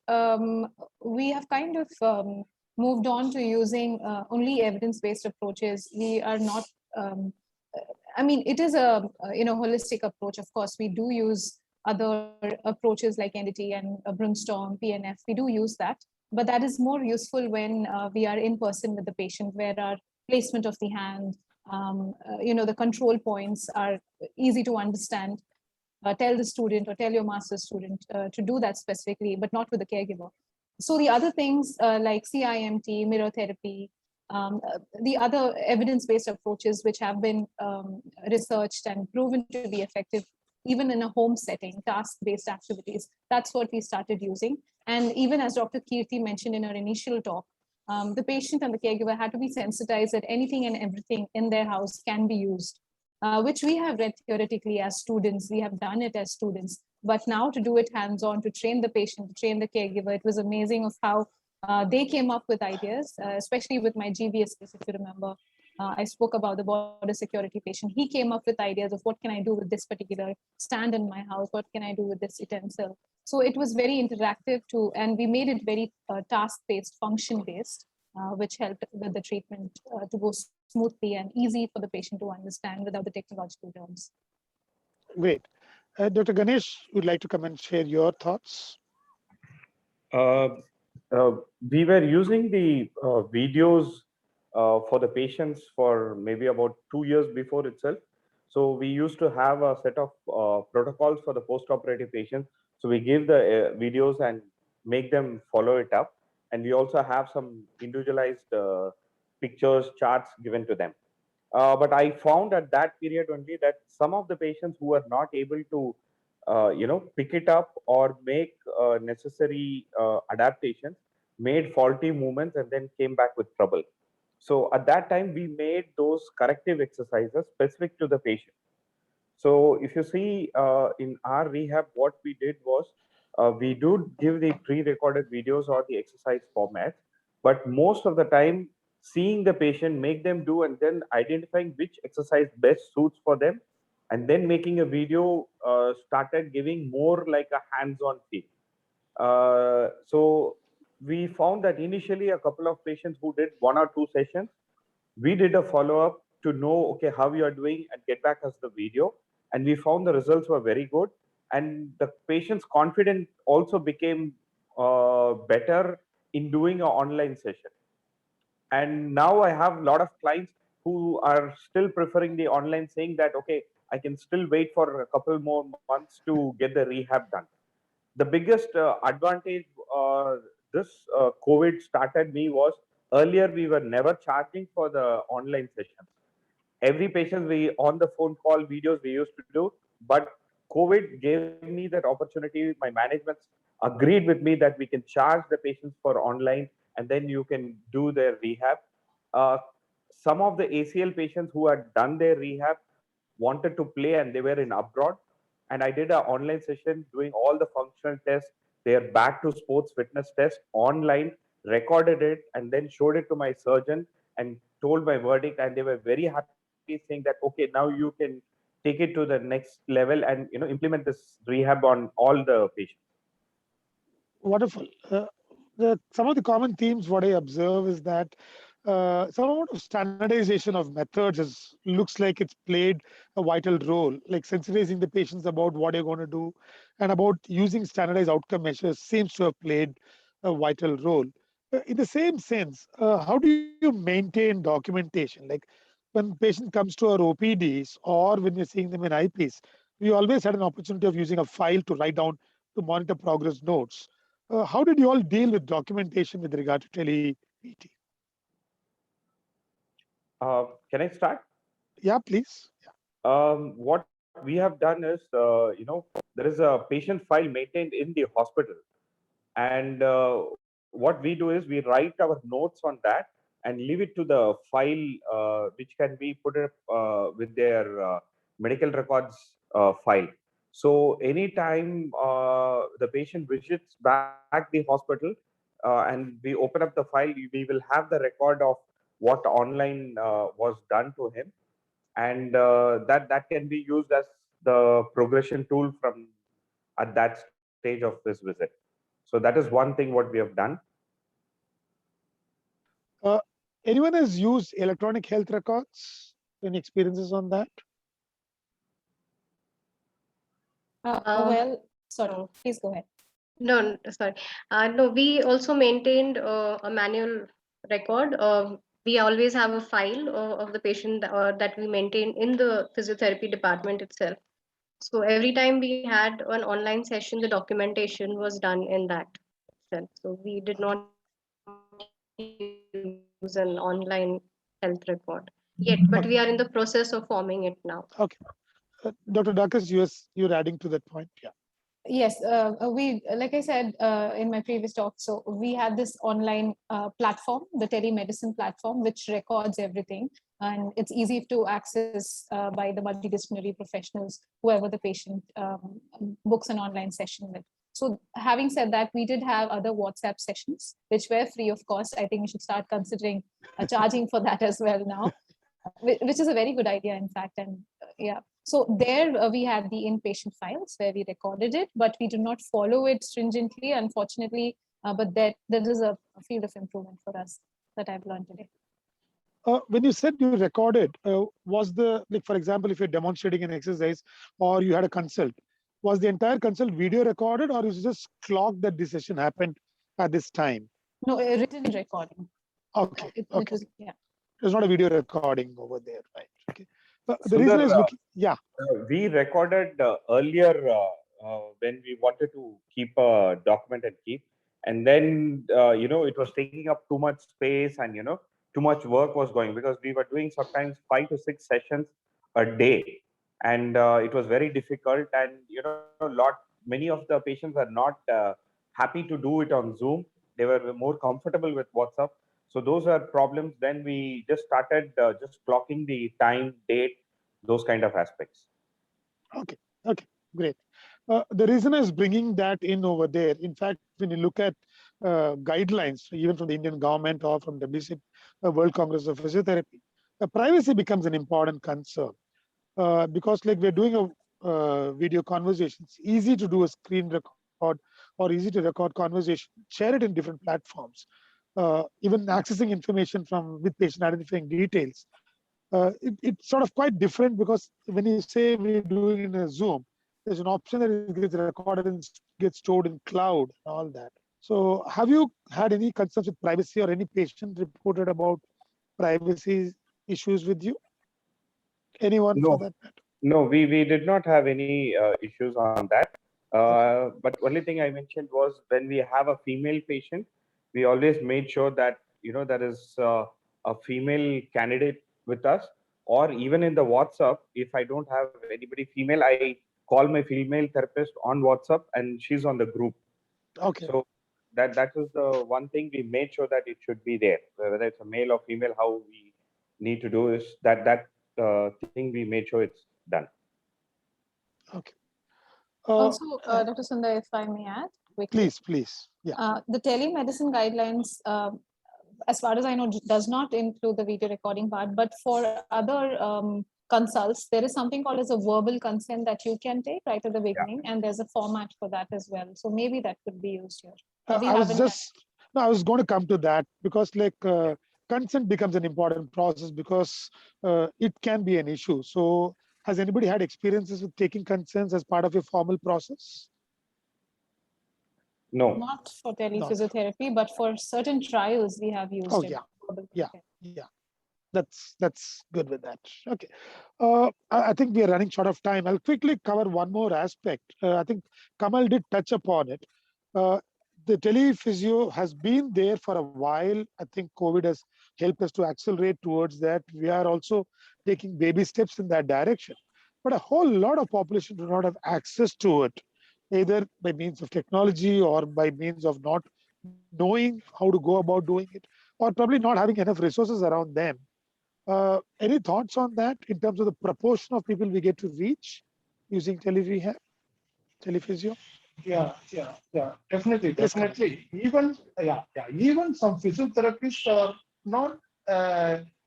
we have kind of moved on to using only evidence-based approaches. We are not, I mean, it is a holistic approach. Of course, we do use other approaches like NDT and Brainstorm, PNF. We do use that, but that is more useful when we are in person with the patient, where our placement of the hand, the control points are easy to understand. Tell the student or tell your master's student to do that specifically, but not with the caregiver. So the other things like CIMT, mirror therapy, the other evidence-based approaches which have been researched and proven to be effective, even in a home setting, task-based activities, that's what we started using. And even as Dr. Kirti mentioned in her initial talk, the patient and the caregiver had to be sensitized that anything and everything in their house can be used. Which we have read theoretically as students, we have done it as students, but now to do it hands-on, to train the patient, to train the caregiver, it was amazing of how they came up with ideas, especially with my GBS case, if you remember. I spoke about the border security patient. He came up with ideas of what can I do with this particular stand in my house, what can I do with this utensil. So it was very interactive too, and we made it very task-based, function-based, which helped with the treatment to go smoothly and easy for the patient to understand without the technological terms. Great. Dr. Ganesh, would like to come and share your thoughts? Uh, we were using the videos for the patients for maybe about 2 years before itself. So we used to have a set of protocols for the post-operative patients. So we give the videos and make them follow it up. And we also have some individualized pictures, charts given to them. But I found at that period only that some of the patients who were not able to, pick it up or make necessary adaptations made faulty movements and then came back with trouble. So at that time, we made those corrective exercises specific to the patient. So if you see in our rehab, what we did was we do give the pre-recorded videos or the exercise formats, but most of the time, seeing the patient, make them do, and then identifying which exercise best suits for them, and then making a video started giving more like a hands-on feel. So we found that initially a couple of patients who did 1 or 2 sessions, we did a follow-up to know, okay, how you are doing and get back us the video. And we found the results were very good. And the patient's confidence also became better in doing an online session. And now I have a lot of clients who are still preferring the online, saying that, okay, I can still wait for a couple more months to get the rehab done. The biggest advantage this COVID started me was earlier we were never charging for the online sessions. Every patient we on the phone call videos we used to do, but COVID gave me that opportunity. My management agreed with me that we can charge the patients for online and then you can do their rehab. Uh, some of the ACL patients who had done their rehab wanted to play and they were in abroad, and I did an online session doing all the functional tests, their back to sports fitness test online, recorded it, and then showed it to my surgeon and told my verdict. And they were very happy, saying that, okay, now you can take it to the next level and implement this rehab on all the patients. Wonderful. Some of the common themes, what I observe is that some amount of standardization of methods looks like it's played a vital role, like sensitizing the patients about what they're going to do and about using standardized outcome measures seems to have played a vital role. In the same sense, how do you maintain documentation? Like when patient comes to our OPDs or when we're seeing them in IPs, we always had an opportunity of using a file to write down to monitor progress notes. How did you all deal with documentation with regard to tele-PT? Can I start? Yeah, please. What we have done is, there is a patient file maintained in the hospital. And what we do is we write our notes on that and leave it to the file, which can be put up with their medical records file. So anytime the patient visits back the hospital and we open up the file, we will have the record of what online was done to him, and that can be used as the progression tool from at that stage of this visit. So that is one thing what we have done. Uh, Anyone has used electronic health records? Any experiences on that? Well, sorry, please go ahead. No, sorry. No, we also maintained a manual record. We always have a file of the patient that we maintain in the physiotherapy department itself. So every time we had an online session, the documentation was done in that itself. So we did not use an online health record yet, but we are in the process of forming it now. Okay. Dr. Dorcas, you're adding to that point. Yeah. Yes, we, like I said in my previous talk, so we had this online platform, the telemedicine platform, which records everything. And it's easy to access by the multidisciplinary professionals, whoever the patient books an online session with. So having said that, we did have other WhatsApp sessions, which were free of cost. I think we should start considering charging for that as well now, which is a very good idea, in fact. And yeah. So there we had the inpatient files where we recorded it, but we did not follow it stringently, unfortunately. But that is a field of improvement for us that I've learned today. When you said you recorded, was the, like, for example, if you're demonstrating an exercise or you had a consult, was the entire consult video recorded, or is it just clocked that the session happened at this time? No, a written recording. Okay, It okay. was, yeah. There's not a video recording over there, right? Okay. But the Sundar, reason I was looking, yeah. we recorded earlier when we wanted to keep a document and keep, and then it was taking up too much space, and too much work was going, because we were doing sometimes 5 to 6 sessions a day, and it was very difficult, and many of the patients are not happy to do it on Zoom. They were more comfortable with WhatsApp. So those are problems. Then we just started just clocking the time, date, those kind of aspects. Okay, okay, great. The reason I was bringing that in over there, in fact, when you look at guidelines, even from the Indian government or from WC, World Congress of Physiotherapy, privacy becomes an important concern, because like we're doing a video conversation, it's easy to do a screen record or easy to record conversation, share it in different platforms. Even accessing information from with patient identifying details. It's sort of quite different, because when you say we're doing in a Zoom, there's an option that it gets recorded and gets stored in cloud and all that. So have you had any concerns with privacy, or any patient reported about privacy issues with you? Anyone for that matter? No, we did not have any issues on that. But only thing I mentioned was, when we have a female patient, we always made sure that there is a female candidate with us, or even in the WhatsApp, if I don't have anybody female, I call my female therapist on WhatsApp, and she's on the group. Okay. So that was the one thing we made sure that it should be there, whether it's a male or female. How we need to do is that thing we made sure it's done. Okay. Also, Dr. Sundar, if I may add quickly. Please. Yeah. The telemedicine guidelines, as far as I know, does not include the video recording part, but for other consults, there is something called as a verbal consent that you can take right at the beginning, and there's a format for that as well. So maybe that could be used here. I was going to come to that, because consent becomes an important process, because it can be an issue. So has anybody had experiences with taking consents as part of your formal process? No. Not for tele physiotherapy, but for certain trials we have used it. Yeah. That's good with that. Okay. I think we are running short of time. I'll quickly cover one more aspect. I think Kamal did touch upon it. The telephysio has been there for a while. I think COVID has helped us to accelerate towards that. We are also taking baby steps in that direction. But a whole lot of population do not have access to it, either by means of technology or by means of not knowing how to go about doing it, or probably not having enough resources around them. Any thoughts on that in terms of the proportion of people we get to reach using tele-rehab, telephysio? Yeah, definitely. Even some physiotherapists are not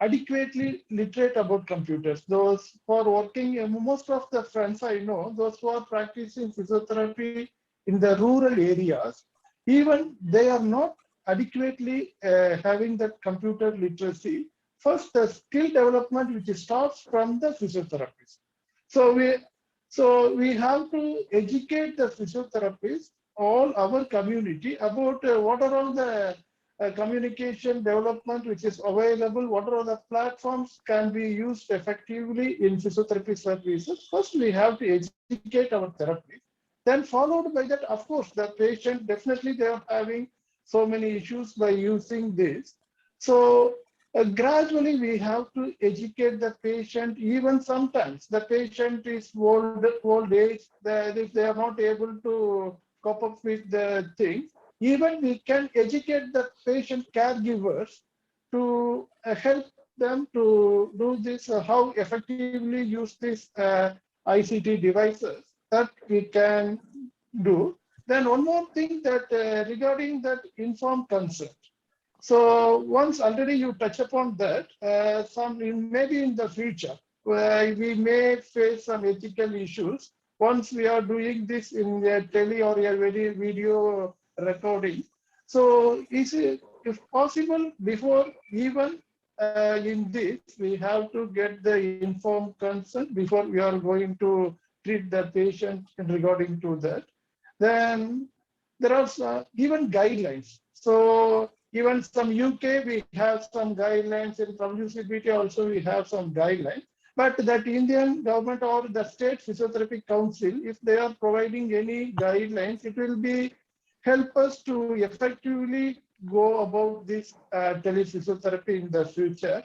adequately literate about computers. Those who are working, most of the friends I know, those who are practicing physiotherapy in the rural areas, even they are not adequately having that computer literacy. First, the skill development, which starts from the physiotherapist. So we have to educate the physiotherapists, all our community, about what are all the communication development which is available, what are all the platforms can be used effectively in physiotherapy services. First, we have to educate our therapists. Then followed by that, of course, the patient, definitely they are having so many issues by using this. So gradually, we have to educate the patient. Even sometimes the patient is old age, if they are not able to cope up with the things, even we can educate the patient caregivers to help them to do this, how effectively use these ICT devices that we can do. Then one more thing that regarding that informed consent. So once already you touch upon that, maybe in the future, we may face some ethical issues once we are doing this in a tele or a video recording. So is it, if possible, before even in this, we have to get the informed consent before we are going to treat the patient regarding to that. Then there are even guidelines. So even some UK, we have some guidelines. In WCPT also, we have some guidelines. But that Indian government or the state physiotherapy council, if they are providing any guidelines, it will be help us to effectively go about this telephysiotherapy in the future.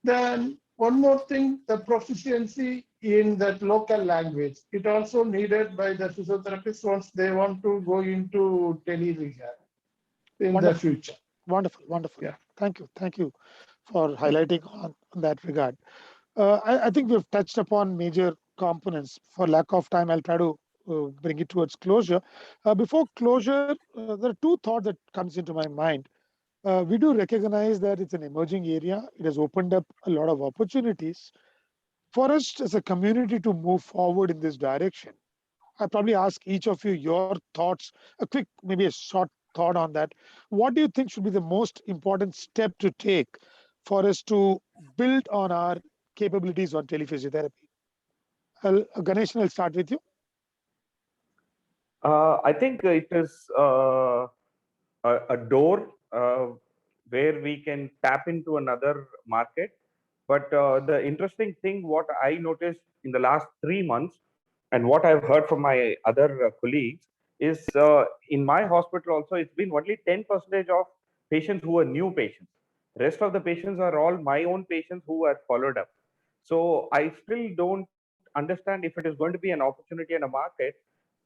Then one more thing, the proficiency in that local language. It also needed by the physiotherapists once they want to go into tele-rehab in the future. Wonderful, wonderful. Yeah. Thank you for highlighting on that regard. I think we've touched upon major components. For lack of time, I'll try to bring it towards closure. Before closure, there are two thoughts that comes into my mind. We do recognize that it's an emerging area. It has opened up a lot of opportunities for us as a community to move forward in this direction. I probably ask each of you your thoughts, a quick, maybe a short thought on that. What do you think should be the most important step to take for us to build on our capabilities on telephysiotherapy? Ganeshan, I'll start with you. I think it is a door where we can tap into another market. But the interesting thing, what I noticed in the last 3 months, and what I've heard from my other colleagues, is in my hospital also, it's been only 10% of patients who are new patients. Rest of the patients are all my own patients who are followed up. So I still don't understand if it is going to be an opportunity and a market.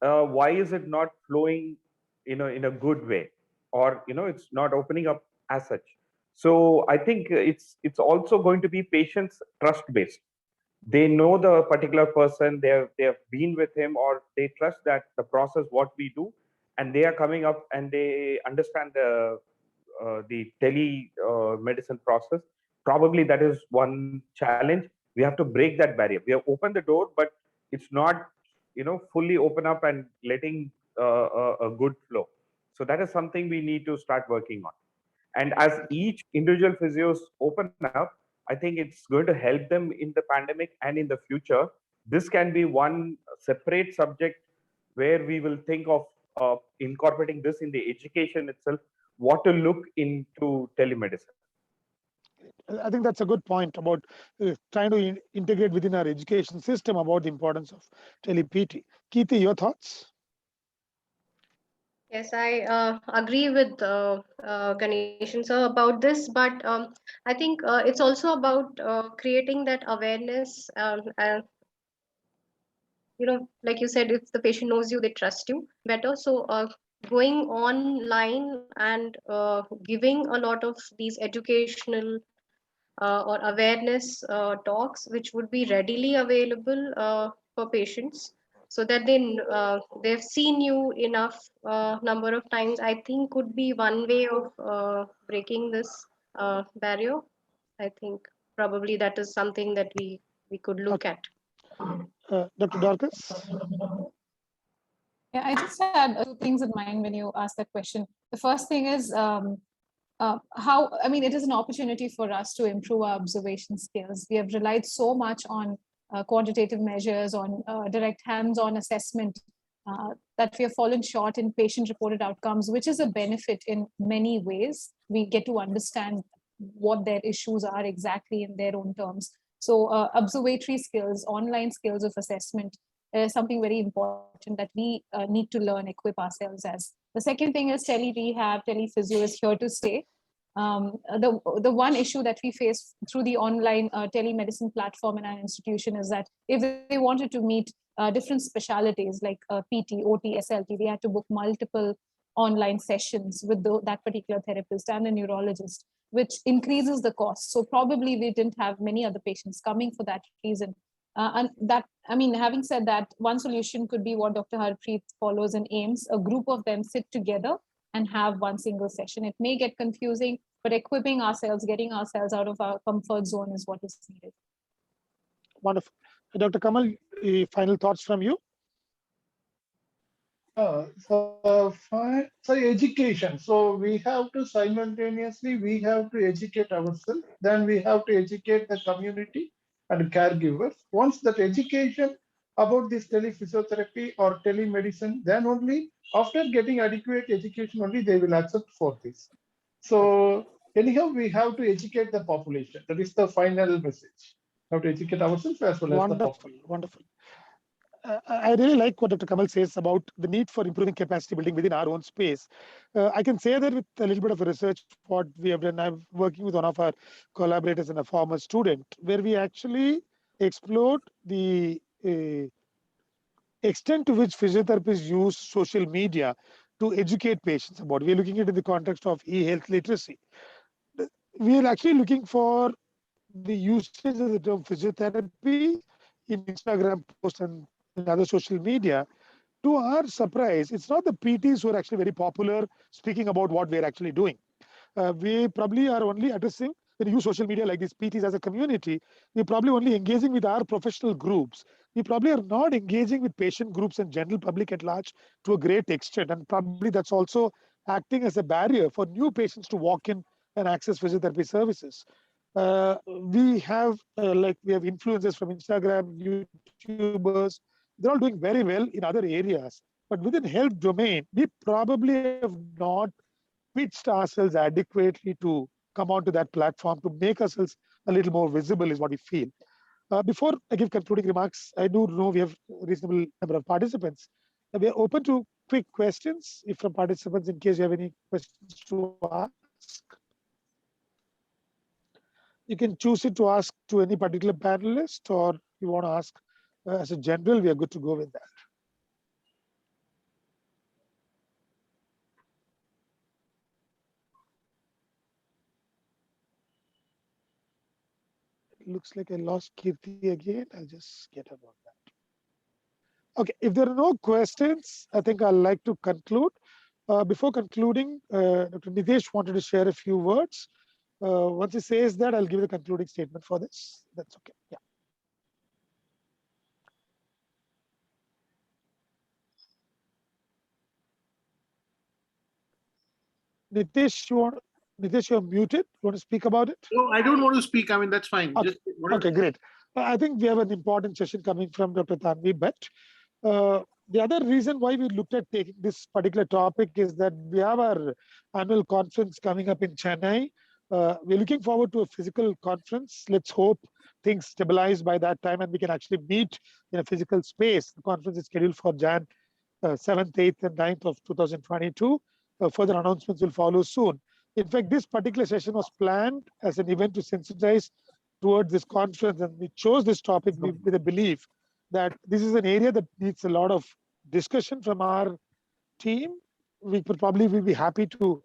Why is it not flowing, in a good way, or it's not opening up as such? So I think it's also going to be patients trust based. They know the particular person, they have been with him, or they trust that the process what we do, and they are coming up and they understand the tele medicine process. Probably that is one challenge. We have to break that barrier. We have opened the door, but it's not fully open up and letting a good flow. So that is something we need to start working on. And as each individual physios open up, I think it's going to help them in the pandemic and in the future. This can be one separate subject where we will think of incorporating this in the education itself, what to look into telemedicine. I think that's a good point about trying to integrate within our education system about the importance of tele-PT. Kirti, your thoughts? Yes, I agree with Ganeshan sir about this, but I think it's also about creating that awareness. Like you said, if the patient knows you, they trust you better. So going online and giving a lot of these educational or awareness talks, which would be readily available for patients, so that they've seen you enough number of times, I think could be one way of breaking this barrier. I think probably that is something that we could look at. Dr. Dorcas? Yeah, I just had two things in mind when you asked that question. The first thing is it is an opportunity for us to improve our observation skills. We have relied so much on quantitative measures, on direct hands-on assessment, that we have fallen short in patient-reported outcomes, which is a benefit in many ways. We get to understand what their issues are exactly in their own terms. So observatory skills, online skills of assessment is something very important that we need to learn, equip ourselves as. The second thing is tele-rehab, tele-physio is here to stay. The one issue that we face through the online telemedicine platform in our institution is that if they wanted to meet different specialities like PT, OT, SLT, they had to book multiple online sessions with that particular therapist and a neurologist, which increases the cost. So probably we didn't have many other patients coming for that reason. Having said that, one solution could be what Dr. Harpreet follows in AIMS. A group of them sit together and have one single session. It may get confusing, but equipping ourselves, getting ourselves out of our comfort zone is what is needed. Wonderful. Dr. Kamal, final thoughts from you? So education. So we have to simultaneously, we have to educate ourselves, then we have to educate the community and caregivers. Once that education about this tele physiotherapy or telemedicine, then only after getting adequate education only they will accept for this. So anyhow, we have to educate the population. That is the final message. We have to educate ourselves as well as the population. Wonderful. I really like what Dr. Kamal says about the need for improving capacity building within our own space. I can say that with a little bit of research, what we have done, I'm working with one of our collaborators and a former student, where we actually explored the extent to which physiotherapists use social media to educate patients about. We're looking at it in the context of e-health literacy. We are actually looking for the usage of the term physiotherapy in Instagram posts and in other social media. To our surprise, it's not the PTs who are actually very popular speaking about what we're actually doing. We probably are only addressing, when you use social media like these PTs as a community, we're probably only engaging with our professional groups. We probably are not engaging with patient groups and general public at large to a great extent. And probably that's also acting as a barrier for new patients to walk in and access physiotherapy services. We have influencers from Instagram, YouTubers. They're all doing very well in other areas. But within health domain, we probably have not pitched ourselves adequately to come onto that platform to make ourselves a little more visible is what we feel. Before I give concluding remarks, I do know we have a reasonable number of participants. We are open to quick questions if from participants in case you have any questions to ask. You can choose it to ask to any particular panelist, or you want to ask as a general, we are good to go with that. It looks like I lost Kirti again. I'll just get about that. Okay, if there are no questions, I think I'd like to conclude. Before concluding, Dr. Nitesh wanted to share a few words. Once he says that, I'll give the concluding statement for this. That's okay. Yeah. Nitesh, you're muted. You want to speak about it? No, I don't want to speak. I mean, that's fine. Okay, Just okay, great. I think we have an important session coming from Dr. Tanvi, but the other reason why we looked at taking this particular topic is that we have our annual conference coming up in Chennai. We're looking forward to a physical conference. Let's hope things stabilize by that time and we can actually meet in a physical space. The conference is scheduled for Jan 7th, 8th, and 9th of 2022. Further announcements will follow soon. In fact, this particular session was planned as an event to sensitize towards this conference, and we chose this topic with a belief that this is an area that needs a lot of discussion from our team. We probably will be happy to